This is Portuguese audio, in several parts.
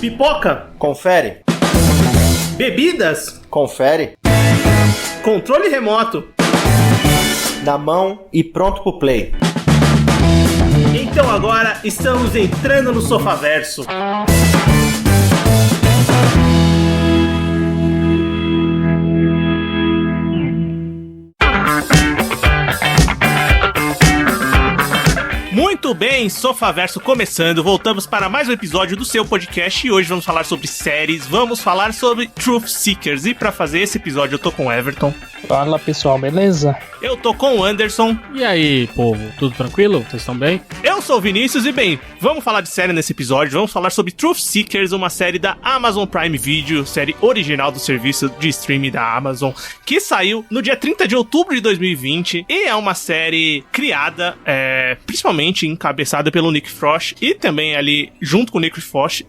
Pipoca? Confere. Bebidas? Confere. Controle remoto? Na mão e pronto pro play. Então agora estamos entrando no Sofaverso. Muito bem, Sofaverso começando, voltamos para mais um episódio do seu podcast e hoje vamos falar sobre séries, vamos falar sobre Truth Seekers e para fazer esse episódio eu tô com o Everton. Fala pessoal, beleza? Eu tô com o Anderson. E aí, povo, tudo tranquilo? Vocês estão bem? Eu sou o Vinícius e bem, vamos falar de série nesse episódio, vamos falar sobre Truth Seekers, uma série da Amazon Prime Video, série original do serviço de streaming da Amazon, que saiu no dia 30 de outubro de 2020 e é uma série criada, principalmente encabeçada pelo Nick Frost e também ali junto com o Nick Frost,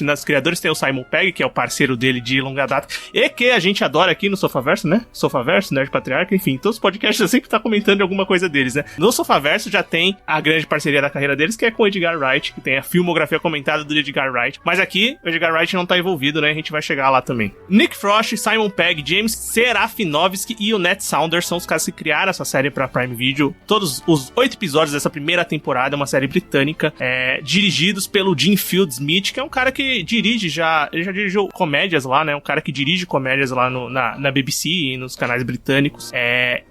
nas criadores tem o Simon Pegg, que é o parceiro dele de longa data e que a gente adora aqui no Sofaverso, né? Sofaverso, Nerd Patriarca, enfim, todos os podcasts eu sempre tá comentando alguma coisa deles, né? No Sofaverso já tem a grande parceria da carreira deles, que é com o Edgar Wright, que tem a filmografia comentada do Edgar Wright, mas aqui o Edgar Wright não tá envolvido, né? A gente vai chegar lá também. Nick Frost, Simon Pegg, James Serafinovsky e o Ned Saunders são os caras que criaram essa série pra Prime Video. Todos os 8 episódios dessa primeira temporada, uma série britânica, dirigidos pelo Jim Field-Smith, que é um cara que dirige ele já dirigiu comédias lá, né? Um cara que dirige comédias lá na BBC e nos canais britânicos.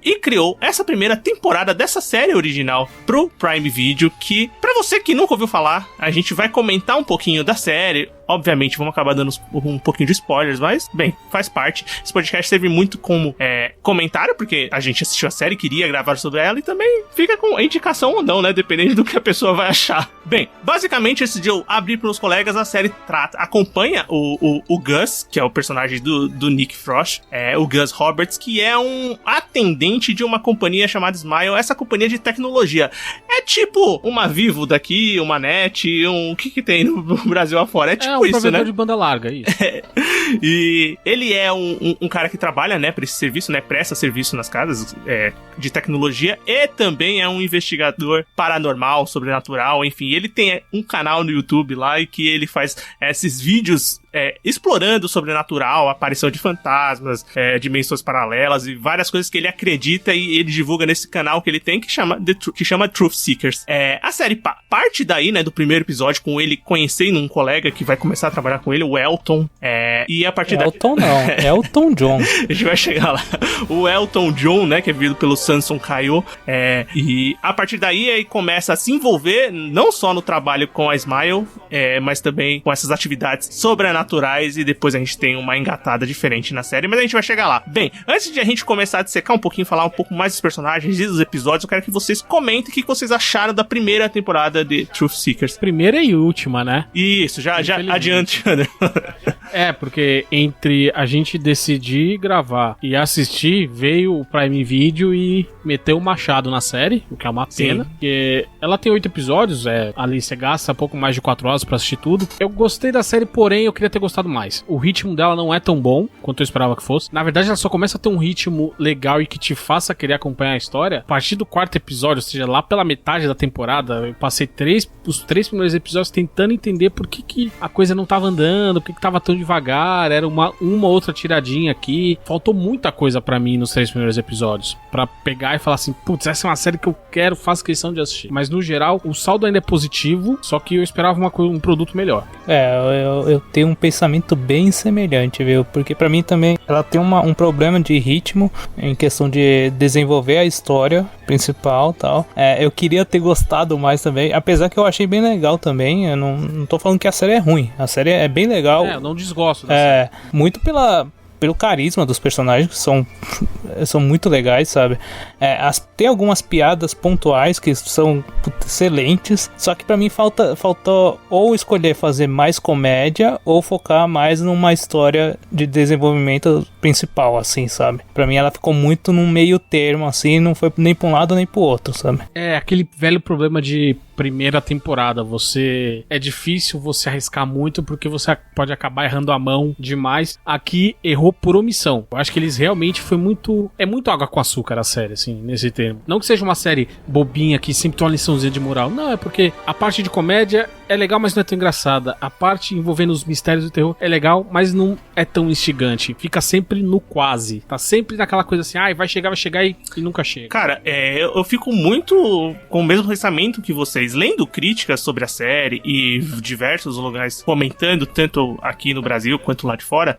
E criou essa primeira temporada dessa série original pro Prime Video, que, pra você que nunca ouviu falar, a gente vai comentar um pouquinho da série. Obviamente, vamos acabar dando um pouquinho de spoilers, mas, bem, faz parte. Esse podcast serve muito como comentário, porque a gente assistiu a série, queria gravar sobre ela, e também fica com indicação ou não, né? Dependendo do que a pessoa vai achar. Bem, basicamente, antes de eu abrir para os colegas, a série acompanha o Gus, que é o personagem do Nick Frost, o Gus Roberts, que é um atendente de uma companhia chamada Smile, essa companhia de tecnologia. É tipo uma Vivo daqui, uma NET, o que tem no Brasil afora? É tipo um isso, né? de banda larga, isso. E ele é um cara que trabalha, né, pra esse serviço, né, presta serviço nas casas de tecnologia e também é um investigador paranormal, sobrenatural, enfim, ele tem um canal no YouTube lá e que ele faz esses vídeos explorando o sobrenatural, a aparição de fantasmas, dimensões paralelas e várias coisas que ele acredita e ele divulga nesse canal que ele tem que chama Truth Seekers. A série parte daí, né, do primeiro episódio com ele conhecendo um colega que vai começar a trabalhar com ele, o Elton, e a partir daí... Elton não, Elton John. A gente vai chegar lá. O Elton John, né, que é vivido pelo Samson Caio, e a partir daí ele começa a se envolver não só no trabalho com a Smile, mas também com essas atividades sobrenaturais e depois a gente tem uma engatada diferente na série, mas a gente vai chegar lá. Bem, antes de a gente começar a dissecar um pouquinho, falar um pouco mais dos personagens e dos episódios, eu quero que vocês comentem o que vocês acharam da primeira temporada de Truth Seekers. Primeira e última, né? Isso, já adiante, André. Porque entre a gente decidir gravar e assistir, veio o Prime Video e meteu o machado na série, o que é uma pena. Porque ela tem 8 episódios, ali você gasta pouco mais de 4 horas pra assistir tudo. Eu gostei da série, porém eu queria ter gostado mais. O ritmo dela não é tão bom quanto eu esperava que fosse. Na verdade, ela só começa a ter um ritmo legal e que te faça querer acompanhar a história a partir do 4º episódio, ou seja, lá pela metade da temporada. Eu passei os 3 primeiros episódios tentando entender por que a coisa não tava andando, por que tava tão devagar, era uma outra tiradinha aqui. Faltou muita coisa pra mim nos 3 primeiros episódios, pra pegar e falar assim, putz, essa é uma série que eu quero, faço questão de assistir. Mas no geral, o saldo ainda é positivo, só que eu esperava um produto melhor. Eu tenho um pensamento bem semelhante, viu? Porque pra mim também ela tem um problema de ritmo em questão de desenvolver a história principal e tal. Eu queria ter gostado mais também, apesar que eu achei bem legal também. Eu não tô falando que a série é ruim, a série é bem legal. Eu não desgosto da série. Muito pelo carisma dos personagens, que são muito legais, sabe? Tem algumas piadas pontuais que são excelentes, só que pra mim faltou ou escolher fazer mais comédia ou focar mais numa história de desenvolvimento principal, assim, sabe? Pra mim ela ficou muito num meio termo, assim, não foi nem pra um lado nem pro outro, sabe? Aquele velho problema de primeira temporada é difícil você arriscar muito porque você pode acabar errando a mão demais. Aqui errou por omissão. Eu acho que eles realmente é muito água com açúcar a série, assim, nesse termo. Não que seja uma série bobinha que sempre tem uma liçãozinha de moral. Não, é porque a parte de comédia é legal, mas não é tão engraçada. A parte envolvendo os mistérios do terror é legal, mas não é tão instigante. Fica sempre no quase. Tá sempre naquela coisa assim, vai chegar e nunca chega. Cara, eu fico muito com o mesmo pensamento que vocês. Lendo críticas sobre a série e diversos lugares comentando, tanto aqui no Brasil quanto lá de fora,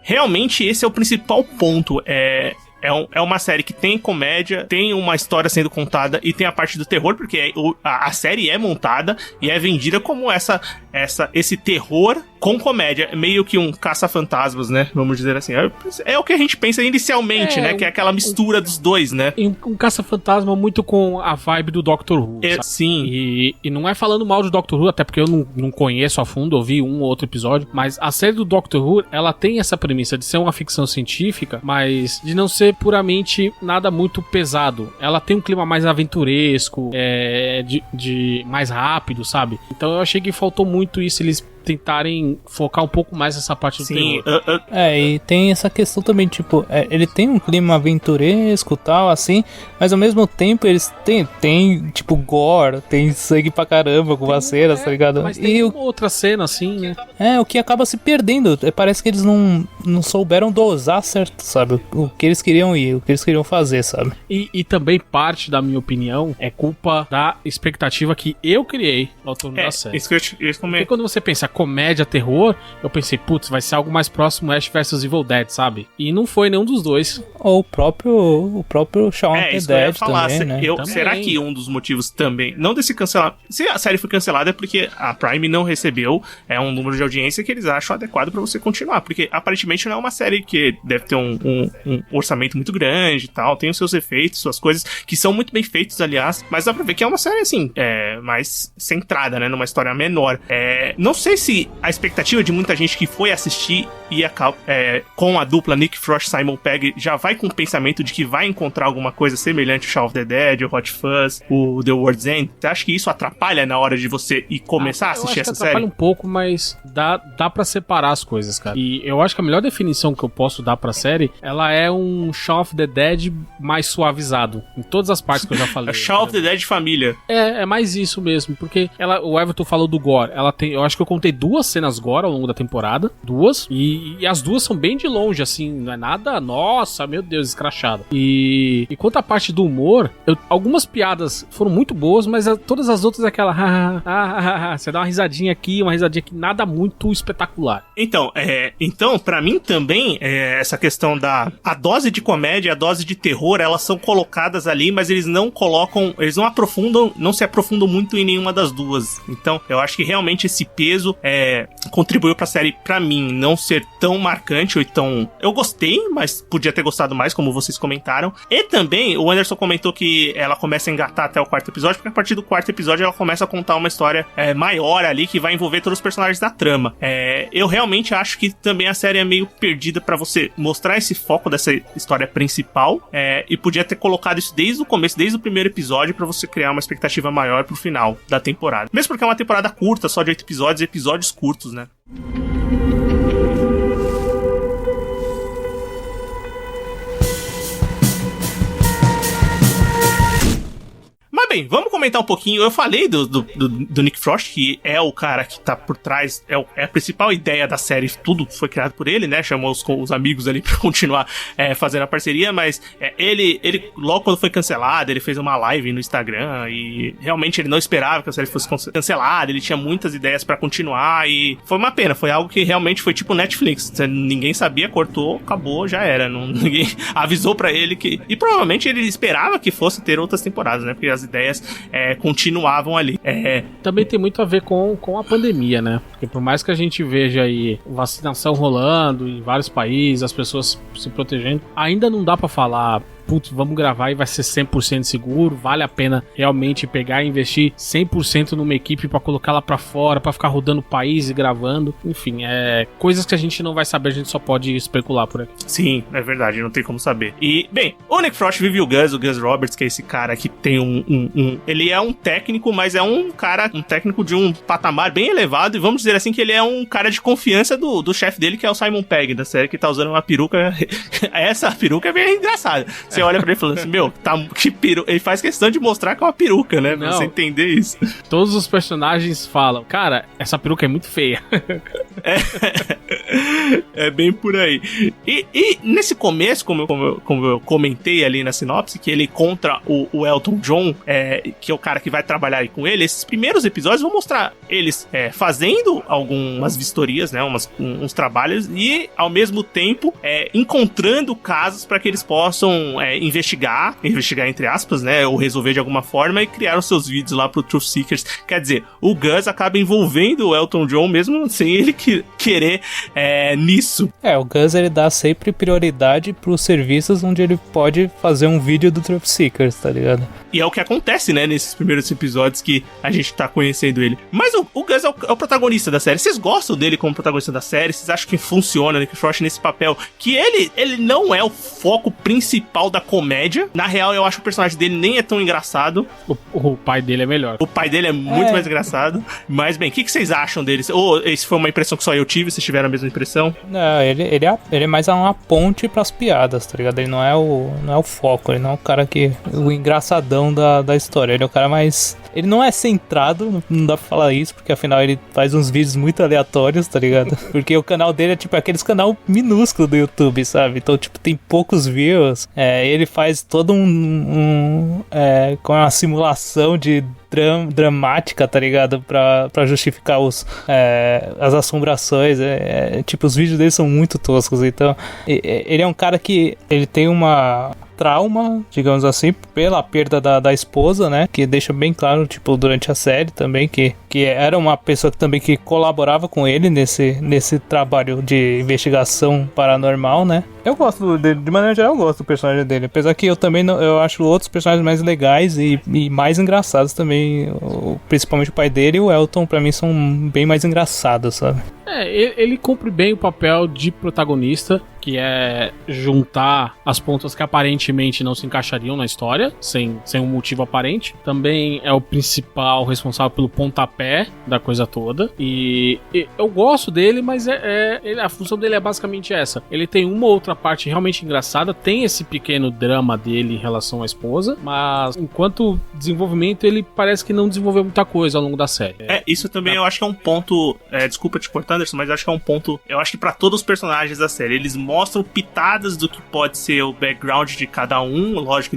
realmente esse é o principal ponto. É uma série que tem comédia, tem uma história sendo contada e tem a parte do terror, porque a série é montada e é vendida como esse terror com comédia, meio que um caça-fantasmas, né? Vamos dizer assim. É o que a gente pensa inicialmente, né? Que é aquela mistura dos dois, né? Um caça-fantasma muito com a vibe do Doctor Who. Sim. E não é falando mal do Doctor Who, até porque eu não conheço a fundo, ouvi um ou outro episódio, mas a série do Doctor Who, ela tem essa premissa de ser uma ficção científica, mas de não ser puramente nada muito pesado. Ela tem um clima mais aventuresco, de mais rápido, sabe? Então eu achei que faltou muito isso, eles tentarem focar um pouco mais nessa parte do terror. E tem essa questão também, tipo, ele tem um clima aventuresco e tal, assim, mas ao mesmo tempo eles tem tipo, gore, tem sangue pra caramba com vaseiras, tá ligado? Mas tem uma outra cena, assim, né? O que acaba se perdendo, parece que eles não souberam dosar certo, sabe? O que eles queriam o que eles queriam fazer, sabe? E também parte, da minha opinião, é culpa da expectativa que eu criei ao torno da série. Porque quando você pensa comédia, terror, eu pensei, putz, vai ser algo mais próximo Ash vs Evil Dead, sabe? E não foi nenhum dos dois. Ou o próprio Shaun of the Dead também, né? Será que um dos motivos também, não desse cancelamento, se a série foi cancelada é porque a Prime não recebeu um número de audiência que eles acham adequado pra você continuar, porque aparentemente não é uma série que deve ter um orçamento muito grande e tal, tem os seus efeitos, suas coisas, que são muito bem feitos, aliás, mas dá pra ver que é uma série, assim, mais centrada, né, numa história menor. Não sei se a expectativa de muita gente que foi assistir com a dupla Nick Frost e Simon Pegg já vai com o pensamento de que vai encontrar alguma coisa semelhante ao Shaun of the Dead, o Hot Fuzz, o The World's End. Você acha que isso atrapalha na hora de você ir começar a assistir essa série? Atrapalha um pouco, mas dá pra separar as coisas, cara. E eu acho que a melhor definição que eu posso dar pra série, ela é um Shaun of the Dead mais suavizado, em todas as partes que eu já falei. É Shaun of the Dead família. É mais isso mesmo, porque o Everton falou do gore, eu acho que eu contei 2 cenas gore ao longo da temporada, 2, e as 2 são bem de longe, assim, não é nada, nossa, meu Deus, escrachado. E quanto à parte do humor, algumas piadas foram muito boas, mas todas as outras é aquela, você dá uma risadinha aqui, nada muito espetacular. Então, pra mim também, essa questão a dose de comédia e a dose de terror, elas são colocadas ali, mas eles não se aprofundam muito em nenhuma das duas. Então, eu acho que realmente esse peso contribuiu pra série, pra mim, não ser tão marcante ou tão... Eu gostei, mas podia ter gostado mais, como vocês comentaram. E também, o Anderson comentou que ela começa a engatar até o 4º episódio, porque a partir do 4º episódio ela começa a contar uma história maior ali, que vai envolver todos os personagens da trama. Eu realmente acho que também a série é meio perdida pra você mostrar esse foco dessa história principal, e podia ter colocado isso desde o começo, desde o primeiro episódio, pra você criar uma expectativa maior pro final da temporada. Mesmo porque é uma temporada curta, só de 8 episódios curtos, né? Mas bem, vamos comentar um pouquinho. Eu falei do Nick Frost, que é o cara que tá por trás, é a principal ideia da série, tudo foi criado por ele, né? Chamou os amigos ali pra continuar fazendo a parceria, mas ele, logo quando foi cancelado, ele fez uma live no Instagram e realmente ele não esperava que a série fosse cancelada, ele tinha muitas ideias pra continuar e foi uma pena, foi algo que realmente foi tipo Netflix, ninguém sabia, cortou, acabou, já era, ninguém avisou pra ele que... E provavelmente ele esperava que fosse ter outras temporadas, né? Porque as ideias continuavam ali. Também tem muito a ver com a pandemia, né? Porque por mais que a gente veja aí vacinação rolando em vários países, as pessoas se protegendo, ainda não dá pra falar putz, vamos gravar e vai ser 100% seguro, vale a pena realmente pegar e investir 100% numa equipe pra colocar lá pra fora, pra ficar rodando o país e gravando, enfim, coisas que a gente não vai saber, a gente só pode especular por aqui. Sim, é verdade, não tem como saber. E, bem, o Nick Frost vive o Gus Roberts, que é esse cara que tem ele é um técnico, mas é um técnico de um patamar bem elevado, e vamos dizer assim que ele é um cara de confiança do chefe dele, que é o Simon Pegg, da série, que tá usando uma peruca. Essa peruca é bem engraçada. Você olha pra ele falando assim, que peruca. Ele faz questão de mostrar que é uma peruca, né? Pra você entender isso. Todos os personagens falam, cara, essa peruca é muito feia. É bem por aí. E nesse começo, como eu comentei ali na sinopse, que ele encontra o Elton John, que é o cara que vai trabalhar aí com ele, esses primeiros episódios vão mostrar eles fazendo algumas vistorias, né, uns trabalhos, e ao mesmo tempo encontrando casos para que eles possam investigar entre aspas, né, ou resolver de alguma forma, e criaram seus vídeos lá pro Truth Seekers. Quer dizer, o Gus acaba envolvendo o Elton John mesmo sem ele querer nisso. O Gus, ele dá sempre prioridade pros serviços onde ele pode fazer um vídeo do Truth Seekers, tá ligado? E é o que acontece, né, nesses primeiros episódios que a gente tá conhecendo ele. Mas o Gus é o protagonista da série. Vocês gostam dele como protagonista da série? Vocês acham que funciona, Nick Frost, nesse papel? Que ele não é o foco principal da comédia. Na real, eu acho que o personagem dele nem é tão engraçado. O pai dele é melhor. O pai dele é muito mais engraçado. Mas, bem, o que vocês acham dele? Ou esse foi uma impressão que só eu tive? Vocês tiveram a mesma impressão? Não, ele é mais uma ponte pras piadas, tá ligado? Ele não é o foco, ele não é o cara o engraçadão da história. Ele é o cara mais... Ele não é centrado, não dá pra falar isso, porque afinal ele faz uns vídeos muito aleatórios, tá ligado? Porque o canal dele é tipo aqueles canal minúsculo do YouTube, sabe? Então, tipo, tem poucos views. Ele faz todo com uma simulação de dramática, tá ligado? Pra justificar as assombrações. Tipo, os vídeos dele são muito toscos. Então, ele é um cara que ele tem uma trauma, digamos assim, pela perda da esposa, né? Que deixa bem claro, tipo, durante a série também, que era uma pessoa que colaborava com ele nesse trabalho de investigação paranormal, né? Eu gosto dele, de maneira geral, eu gosto do personagem dele. Apesar que eu acho outros personagens mais legais e mais engraçados também. Principalmente o pai dele e o Elton, pra mim, são bem mais engraçados, sabe? Ele cumpre bem o papel de protagonista, que é juntar as pontas que aparentemente não se encaixariam na história, sem um motivo aparente. Também é o principal responsável pelo pontapé da coisa toda. E eu gosto dele, mas a função dele é basicamente essa. Ele tem uma outra parte realmente engraçada, tem esse pequeno drama dele em relação à esposa, mas enquanto desenvolvimento, ele parece que não desenvolveu muita coisa ao longo da série. Isso também eu acho que é um ponto... desculpa te cortar, Anderson, mas eu acho que é um ponto... Eu acho que pra todos os personagens da série, eles mostram pitadas do que pode ser o background de cada um, lógico,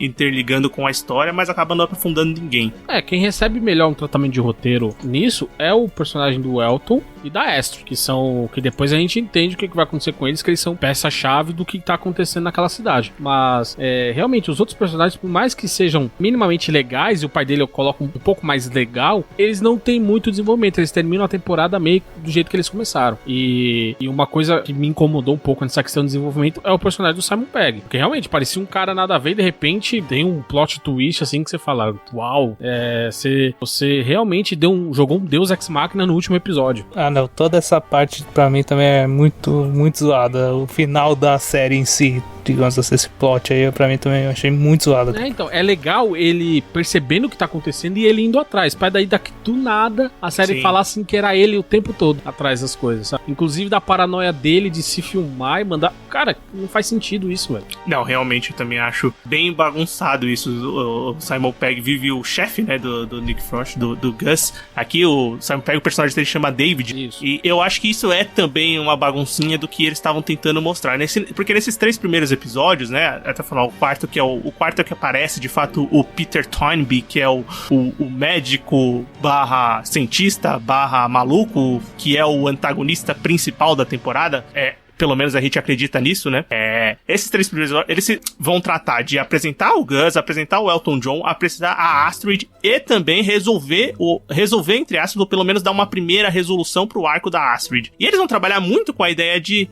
interligando com a história, mas acaba não aprofundando ninguém. Quem recebe melhor um tratamento de roteiro nisso é o personagem do Elton e da Astrid, que depois a gente entende o que vai acontecer com eles, que eles são peça-chave do que tá acontecendo naquela cidade. Mas, realmente, os outros personagens, por mais que sejam minimamente legais, e o pai dele eu coloco um pouco mais legal, eles não têm muito desenvolvimento, eles terminam a temporada meio do jeito que eles começaram. E uma coisa que me incomodou um pouco nessa questão de desenvolvimento é o personagem do Simon Pegg, porque realmente parecia um cara nada a ver e de repente tem um plot twist assim que você fala, uau, você realmente jogou um Deus Ex Machina no último episódio. Não, toda essa parte pra mim também é muito, muito zoada. O final da série em si, digamos assim, esse plot aí, pra mim também eu achei muito zoado. Então, é legal ele percebendo o que tá acontecendo e ele indo atrás, pra daí daqui do nada a série falar assim que era ele o tempo todo atrás das coisas, sabe? Inclusive da paranoia dele de se filmar e mandar... Cara, não faz sentido isso, velho. Não, realmente eu também acho bem bagunçado isso. O Simon Pegg vive o chefe, né, do Nick Frost, do Gus. Aqui o Simon Pegg, o personagem dele chama David. Isso. E eu acho que isso é também uma baguncinha do que eles estavam tentando mostrar. Porque nesses 3 primeiros episódios, né, até falar o quarto é que aparece de fato o Peter Toynbee, que é o médico / cientista / maluco, que é o antagonista principal da temporada. pelo menos a gente acredita nisso, né? Esses 3 primeiros episódios, eles vão tratar de apresentar o Gus, apresentar o Elton John, apresentar a Astrid e também resolver, entre aspas, ou pelo menos dar uma primeira resolução pro arco da Astrid. E eles vão trabalhar muito com a ideia de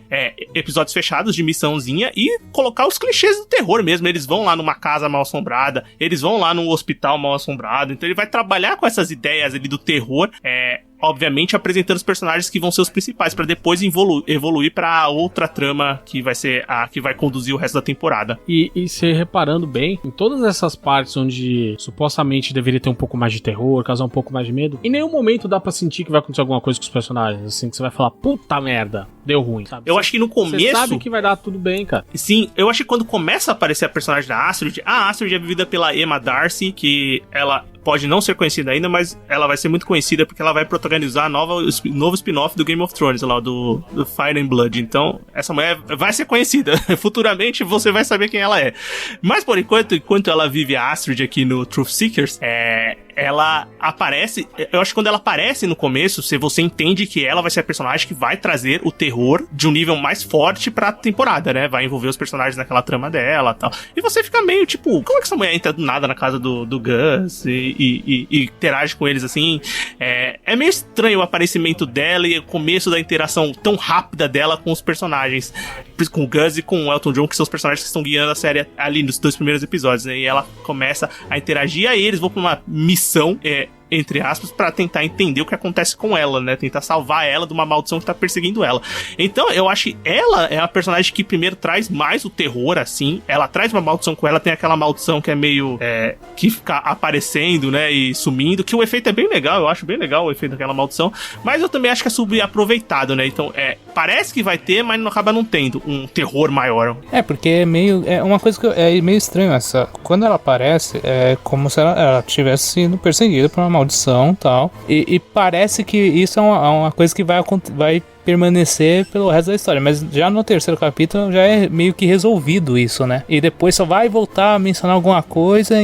episódios fechados de missãozinha e colocar os clichês do terror mesmo. Eles vão lá numa casa mal assombrada, eles vão lá num hospital mal assombrado, então ele vai trabalhar com essas ideias ali do terror, obviamente apresentando os personagens que vão ser os principais, pra depois evoluir pra outra trama que vai ser a que vai conduzir o resto da temporada. E se reparando bem, em todas essas partes onde supostamente deveria ter um pouco mais de terror, causar um pouco mais de medo, em nenhum momento dá pra sentir que vai acontecer alguma coisa com os personagens, assim, que você vai falar, puta merda, deu ruim, sabe? Eu acho que no começo... Você sabe que vai dar tudo bem, cara. Sim, eu acho que quando começa a aparecer a personagem da Astrid, a Astrid é vivida pela Emma Darcy, que ela pode não ser conhecida ainda, mas ela vai ser muito conhecida porque ela vai protagonizar novo spin-off do Game of Thrones, lá, do Fire and Blood. Então, essa mulher vai ser conhecida. Futuramente você vai saber quem ela é. Mas por enquanto ela vive a Astrid aqui no Truth Seekers, ela aparece... Eu acho que quando ela aparece no começo, você entende que ela vai ser a personagem que vai trazer o terror de um nível mais forte pra temporada, né? Vai envolver os personagens naquela trama dela e tal. E você fica meio tipo, como é que essa mulher entra do nada na casa do Gus e interage com eles assim? É meio estranho o aparecimento dela e o começo da interação tão rápida dela com os personagens, com o Gus e com o Elton John, que são os personagens que estão guiando a série ali nos 2 primeiros episódios, né? E ela começa a interagir, aí eles vão pra uma missão, entre aspas, pra tentar entender o que acontece com ela, né? Tentar salvar ela de uma maldição que tá perseguindo ela. Então, eu acho que ela é a personagem que primeiro traz mais o terror, assim. Ela traz uma maldição com ela, tem aquela maldição que é meio... que fica aparecendo, né? E sumindo, que o efeito é bem legal, eu acho bem legal o efeito daquela maldição. Mas eu também acho que é subaproveitado, né? Então, parece que vai ter, mas não acaba não tendo um terror maior. Porque é meio... É uma coisa que é meio estranho essa... Quando ela aparece, é como se ela tivesse sido perseguida por uma maldição e tal. E parece que isso é uma coisa que vai permanecer pelo resto da história, mas já no 3º capítulo já é meio que resolvido isso, né? E depois só vai voltar a mencionar alguma coisa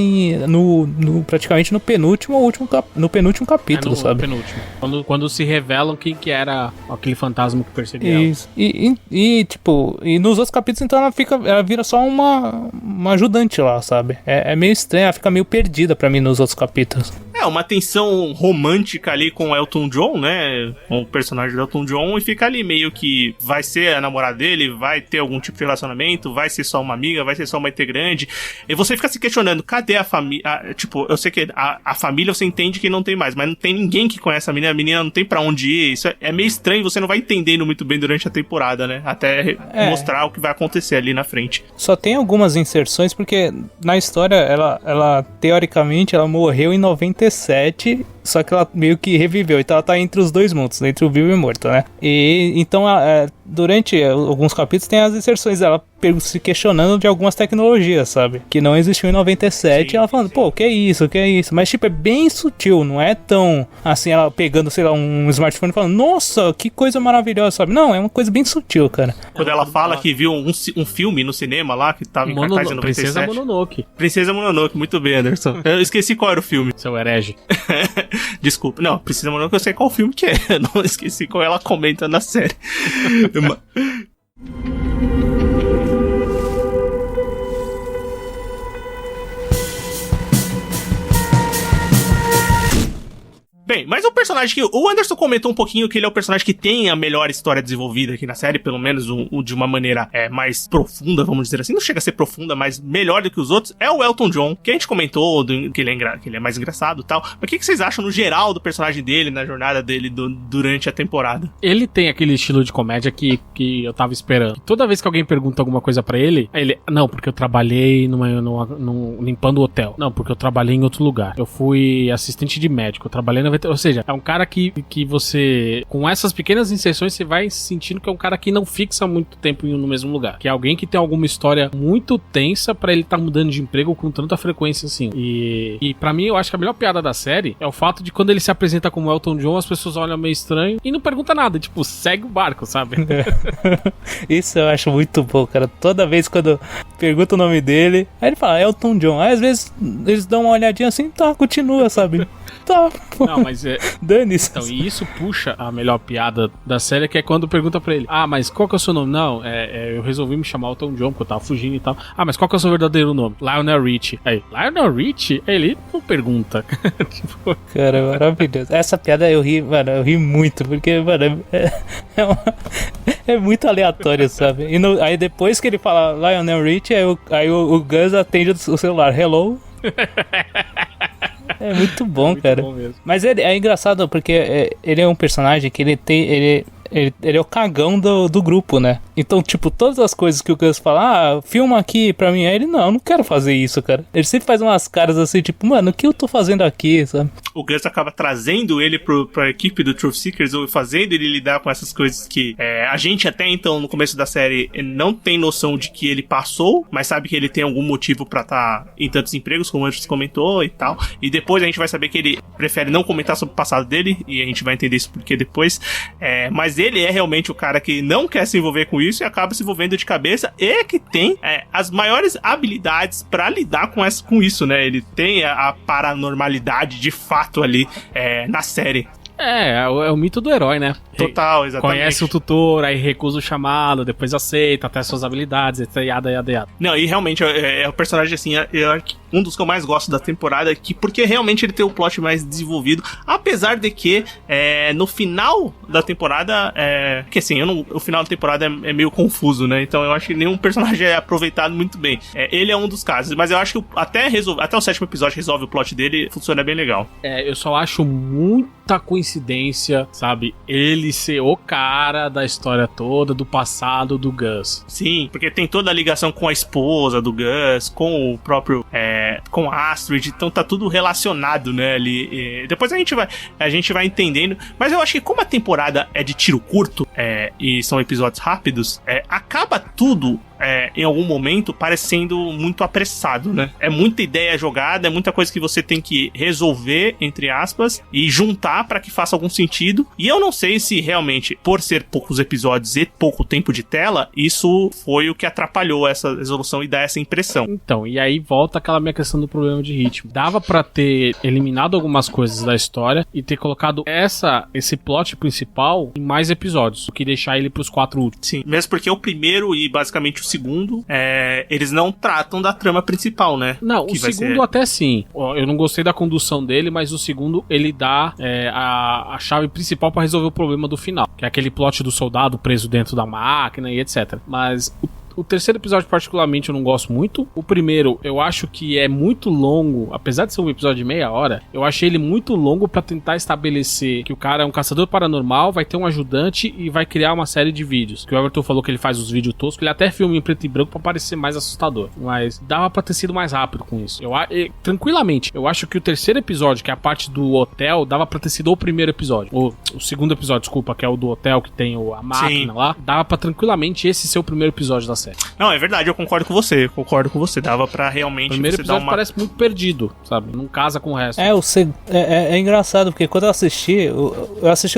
praticamente no penúltimo ou no penúltimo capítulo, sabe? Penúltimo. Quando se revelam quem que era aquele fantasma que perseguia ela. Isso. E nos outros capítulos, então, ela vira só uma ajudante lá, sabe? É meio estranho, ela fica meio perdida pra mim nos outros capítulos. Uma tensão romântica ali com o Elton John, né? Com o personagem do Elton John, e fica ali meio que vai ser a namorada dele, vai ter algum tipo de relacionamento, vai ser só uma amiga, vai ser só uma integrante. E você fica se questionando, cadê a família? Tipo, eu sei que a família você entende que não tem mais, mas não tem ninguém que conhece a menina não tem pra onde ir. Isso é meio estranho, você não vai entendendo muito bem durante a temporada, né? Até mostrar o que vai acontecer ali na frente. Só tem algumas inserções, porque na história, ela teoricamente, ela morreu em 97, só que ela meio que reviveu, então ela tá entre os 2 mundos, entre o vivo e o morto, né? E então, durante alguns capítulos tem as inserções dela se questionando de algumas tecnologias, sabe? Que não existiam em 97, sim, e ela falando, pô, o que é isso? Mas, tipo, é bem sutil, não é tão, assim, ela pegando, sei lá, um smartphone e falando, nossa, que coisa maravilhosa, sabe? Não, é uma coisa bem sutil, cara. Quando ela fala que viu um filme no cinema lá, que tava em cartaz em 97. Princesa Mononoke, muito bem, Anderson. Eu esqueci qual era o filme. Seu herege. Desculpa. Não, Princesa Mononoke eu sei qual filme que é. Não esqueci qual ela comenta na série. Bem, mas o personagem que... O Anderson comentou um pouquinho que ele é o personagem que tem a melhor história desenvolvida aqui na série, pelo menos de uma maneira mais profunda, vamos dizer assim. Não chega a ser profunda, mas melhor do que os outros. É o Elton John, que a gente comentou que ele é mais engraçado e tal. Mas o que vocês acham no geral do personagem dele, na jornada dele durante a temporada? Ele tem aquele estilo de comédia que eu tava esperando. Toda vez que alguém pergunta alguma coisa pra ele, não, porque eu trabalhei limpando o hotel. Não, porque eu trabalhei em outro lugar. Eu fui assistente de médico, eu trabalhei na ou seja, é um cara que você, com essas pequenas inserções, você vai sentindo que é um cara que não fixa muito tempo no mesmo lugar. Que é alguém que tem alguma história muito tensa pra ele estar mudando de emprego com tanta frequência assim. E pra mim, eu acho que a melhor piada da série é o fato de quando ele se apresenta como Elton John, as pessoas olham meio estranho e não perguntam nada. Tipo, segue o barco, sabe? Isso eu acho muito bom, cara. Toda vez quando pergunta o nome dele, aí ele fala, Elton John. Aí às vezes eles dão uma olhadinha assim, tá, continua, sabe? Tá, pô. Não, mas dane-se. Então, e isso puxa a melhor piada da série, que é quando pergunta pra ele, mas qual que é o seu nome? Não, eu resolvi me chamar Elton John, porque eu tava fugindo e tal. Mas qual que é o seu verdadeiro nome? Lionel Richie. Aí, Lionel Richie? Ele não pergunta. Tipo... Cara, maravilhoso. Essa piada eu ri, mano, eu ri muito, porque, mano, é muito aleatório, sabe? E aí depois que ele fala Lionel Richie, aí o Gus atende o celular, hello. É muito bom, cara. Bom mesmo. Mas é engraçado porque ele é um personagem que ele é o cagão do grupo, né? Então, tipo, todas as coisas que o Gus fala, filma aqui pra mim, aí ele, não quero fazer isso, cara. Ele sempre faz umas caras assim, tipo, mano, o que eu tô fazendo aqui, sabe? O Gus acaba trazendo ele pra equipe do Truth Seekers, ou fazendo ele lidar com essas coisas que a gente até então, no começo da série, não tem noção de que ele passou, mas sabe que ele tem algum motivo pra estar em tantos empregos, como antes comentou e tal. E depois a gente vai saber que ele prefere não comentar sobre o passado dele, e a gente vai entender isso porque depois. Mas ele é realmente o cara que não quer se envolver com isso e acaba se envolvendo de cabeça, e que tem as maiores habilidades pra lidar com isso, né? Ele tem a paranormalidade de fato ali na série. É o mito do herói, né? Total, exatamente. Conhece o tutor, aí recusa o chamado, depois aceita, até suas habilidades, etc. Yada. Não, e realmente é o personagem, assim, um dos que eu mais gosto da temporada, porque realmente ele tem o plot mais desenvolvido, apesar de que no final da temporada, que assim, o final da temporada é meio confuso, né? Então eu acho que nenhum personagem é aproveitado muito bem. Ele é um dos casos, mas eu acho que até o 7º episódio resolve o plot dele, funciona bem legal. Eu só acho muita coincidência, sabe? Ele ser o cara da história toda, do passado do Gus. Sim, porque tem toda a ligação com a esposa do Gus, com o próprio com a Astrid, então tá tudo relacionado, né, ali. Depois a gente vai entendendo, mas eu acho que como a temporada é de tiro curto, e são episódios rápidos, acaba tudo em algum momento parecendo muito apressado, né? É muita ideia jogada, é muita coisa que você tem que resolver, entre aspas, e juntar pra que faça algum sentido. E eu não sei se realmente, por ser poucos episódios e pouco tempo de tela, isso foi o que atrapalhou essa resolução e dá essa impressão. Então, e aí volta aquela minha questão do problema de ritmo. Dava pra ter eliminado algumas coisas da história e ter colocado esse plot principal em mais episódios, do que deixar ele pros 4 últimos. Sim, mesmo porque o primeiro e basicamente o segundo, eles não tratam da trama principal, né? Não, o segundo até sim. Eu não gostei da condução dele, mas o segundo ele dá a chave principal pra resolver o problema do final, que é aquele plot do soldado preso dentro da máquina e etc. Mas o terceiro episódio, particularmente, eu não gosto muito. O primeiro, eu acho que é muito longo. Apesar de ser um episódio de meia hora, eu achei ele muito longo pra tentar estabelecer que o cara é um caçador paranormal, vai ter um ajudante e vai criar uma série de vídeos. Que o Everton falou que ele faz os vídeos toscos, ele até filma em preto e branco pra parecer mais assustador. Mas dava pra ter sido mais rápido com isso. Tranquilamente, eu acho que o terceiro episódio, que é a parte do hotel, dava pra ter sido o primeiro episódio. O segundo episódio, desculpa, que é o do hotel, que tem a máquina. Sim. Lá. Dava pra tranquilamente esse ser o primeiro episódio da série. Não, é verdade, eu concordo com você. Dava pra realmente... O primeiro episódio parece muito perdido, sabe? Não casa com o resto. É engraçado, porque quando eu assisti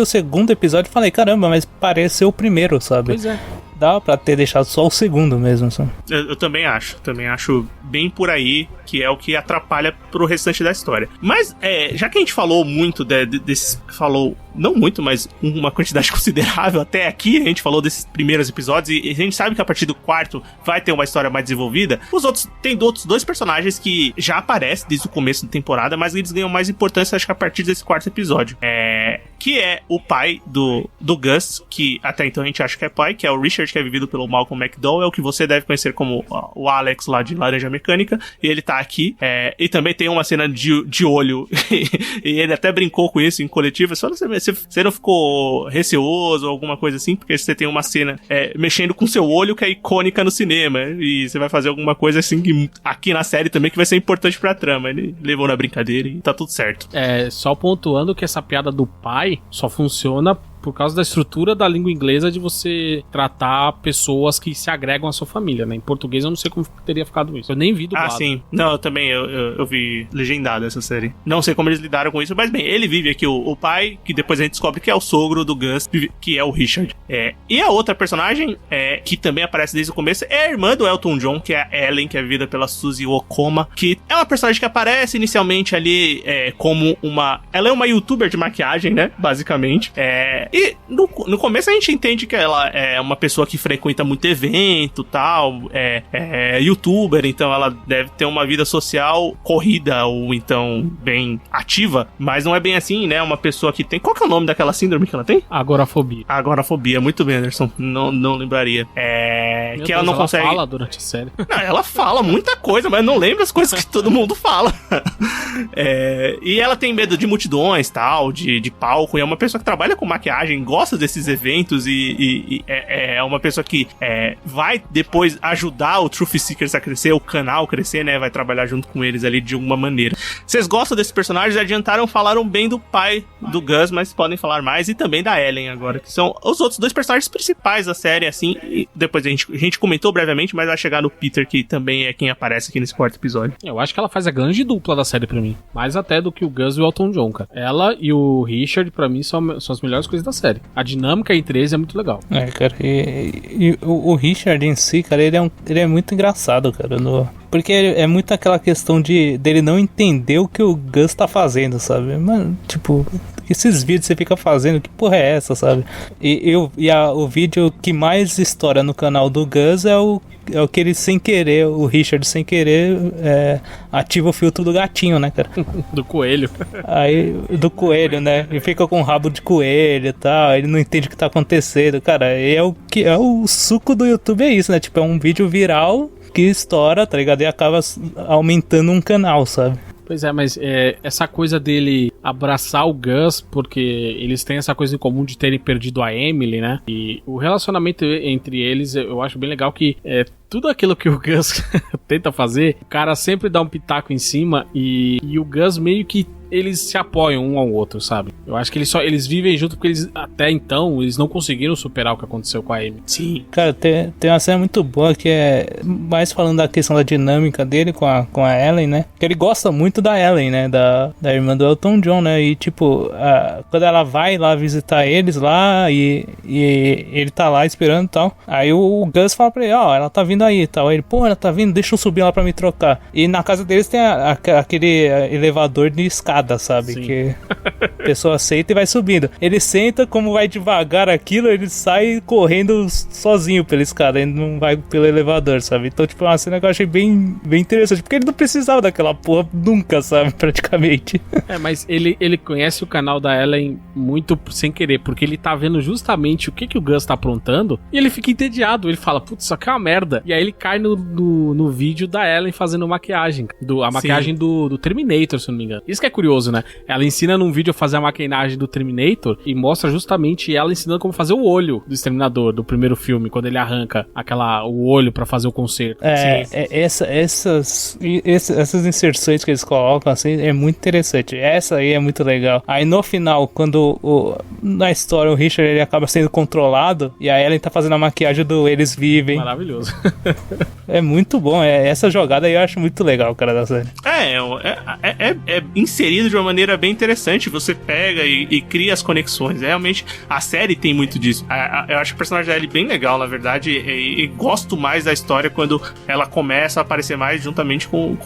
o segundo episódio e falei, caramba, mas parece ser o primeiro, sabe? Pois é. Dava pra ter deixado só o segundo mesmo, sabe? Eu também acho bem por aí, que é o que atrapalha pro restante da história. Mas, já que a gente falou muito desses... Não muito, mas uma quantidade considerável até aqui, a gente falou desses primeiros episódios, e a gente sabe que a partir do 4º vai ter uma história mais desenvolvida. Tem outros 2 personagens que já aparecem desde o começo da temporada, mas eles ganham mais importância, acho que a partir desse 4º episódio. Que é o pai do Gus, que até então a gente acha que é pai, que é o Richard, que é vivido pelo Malcolm McDowell, que você deve conhecer como o Alex lá de Laranja Mecânica, e ele tá aqui. E também tem uma cena de olho, e ele até brincou com isso em coletiva, só você não ficou receoso ou alguma coisa assim, porque você tem uma cena mexendo com seu olho que é icônica no cinema, e você vai fazer alguma coisa assim que, aqui na série também, que vai ser importante pra trama. Ele levou na brincadeira e tá tudo certo. Só pontuando que essa piada do pai só funciona por causa da estrutura da língua inglesa de você tratar pessoas que se agregam à sua família, né? Em português eu não sei como teria ficado isso. Eu nem vi dublado. Ah, sim. Não, eu também, eu vi legendado essa série. Não sei como eles lidaram com isso, mas bem, ele vive aqui, o pai, que depois a gente descobre que é o sogro do Gus, que é o Richard. E a outra personagem, que também aparece desde o começo, é a irmã do Elton John, que é a Ellen, que é vivida pela Suzy Okoma, que é uma personagem que aparece inicialmente ali como ela é uma youtuber de maquiagem, né, basicamente. E no começo a gente entende que ela é uma pessoa que frequenta muito evento, tal, é youtuber, então ela deve ter uma vida social corrida ou então bem ativa, mas não é bem assim, né, uma pessoa que tem... Qual que é o nome daquela síndrome que ela tem? Agorafobia. Agorafobia, muito bem, Anderson. Não lembraria. Meu que Deus, ela não consegue... fala durante a série. Não, ela fala muita coisa, mas não lembra as coisas que todo mundo fala. E ela tem medo de multidões, tal, de palco, e é uma pessoa que trabalha com maquiagem, gosta desses eventos e é uma pessoa que vai depois ajudar o Truth Seekers a crescer, o canal crescer, né? Vai trabalhar junto com eles ali de alguma maneira. Vocês gostam desses personagens? Falaram bem do pai do Gus, mas podem falar mais, e também da Ellen agora, que são os outros dois personagens principais da série, assim, e depois a gente comentou brevemente, mas vai chegar no Peter, que também é quem aparece aqui nesse quarto episódio. Eu acho que ela faz a grande dupla da série pra mim, mais até do que o Gus e o Elton John, cara. Ela e o Richard, pra mim, são as melhores coisas da série. A dinâmica entre eles é muito legal. Cara, e o Richard em si, cara, ele é muito engraçado, cara, porque é muito aquela questão dele não entender o que o Gus tá fazendo, sabe? Mano, tipo, esses vídeos você fica fazendo, que porra é essa, sabe? O vídeo que mais estoura no canal do Gus é o que ele sem querer, o Richard sem querer ativa o filtro do gatinho, né, cara? Do coelho. Aí, do coelho, né? Ele fica com rabo de coelho e tal, ele não entende o que tá acontecendo, cara. O suco do YouTube, é isso, né? Tipo, é um vídeo viral que estoura, tá ligado? E acaba aumentando um canal, sabe? Pois é, mas essa coisa dele abraçar o Gus, porque eles têm essa coisa em comum de terem perdido a Emily, né? E o relacionamento entre eles, eu acho bem legal que tudo aquilo que o Gus tenta fazer, o cara sempre dá um pitaco em cima e o Gus meio que eles se apoiam um ao outro, sabe? Eu acho que eles vivem junto porque até então, eles não conseguiram superar o que aconteceu com a Amy. Sim. Cara, tem uma cena muito boa que é mais falando da questão da dinâmica dele com a Ellen, né? Que ele gosta muito da Ellen, né? Da irmã do Elton John, né? E tipo, quando ela vai lá visitar eles lá e ele tá lá esperando e tal, aí o Gus fala pra ele, ela tá vindo aí e tal. Aí ele, pô, ela tá vindo, deixa eu subir lá pra me trocar. E na casa deles tem aquele elevador de escada, sabe? Sim. Que a pessoa aceita e vai subindo. Ele senta, como vai devagar aquilo, ele sai correndo sozinho pela escada, ele não vai pelo elevador, sabe? Então, tipo, é uma cena que eu achei bem, bem interessante, porque ele não precisava daquela porra nunca, sabe? Praticamente. Mas ele conhece o canal da Ellen muito sem querer, porque ele tá vendo justamente o que o Gus tá aprontando, e ele fica entediado, ele fala, putz, isso aqui é uma merda. E aí ele cai no vídeo da Ellen fazendo maquiagem, a maquiagem do Terminator, se eu não me engano. Isso que é curioso, né? Ela ensina num vídeo a fazer a maquiagem do Terminator e mostra justamente ela ensinando como fazer o olho do Exterminador, do primeiro filme, quando ele arranca o olho pra fazer o concerto. Essas inserções que eles colocam, assim, é muito interessante. Essa aí é muito legal. Aí no final, quando na história o Richard ele acaba sendo controlado e a Ellen tá fazendo a maquiagem do Eles Vivem. Maravilhoso. É muito bom. Essa jogada aí eu acho muito legal, cara, da série. É inserido de uma maneira bem interessante. Você pega e cria as conexões. Realmente, a série tem muito disso. Eu acho o personagem da Ellie bem legal, na verdade, e gosto mais da história quando ela começa a aparecer mais juntamente com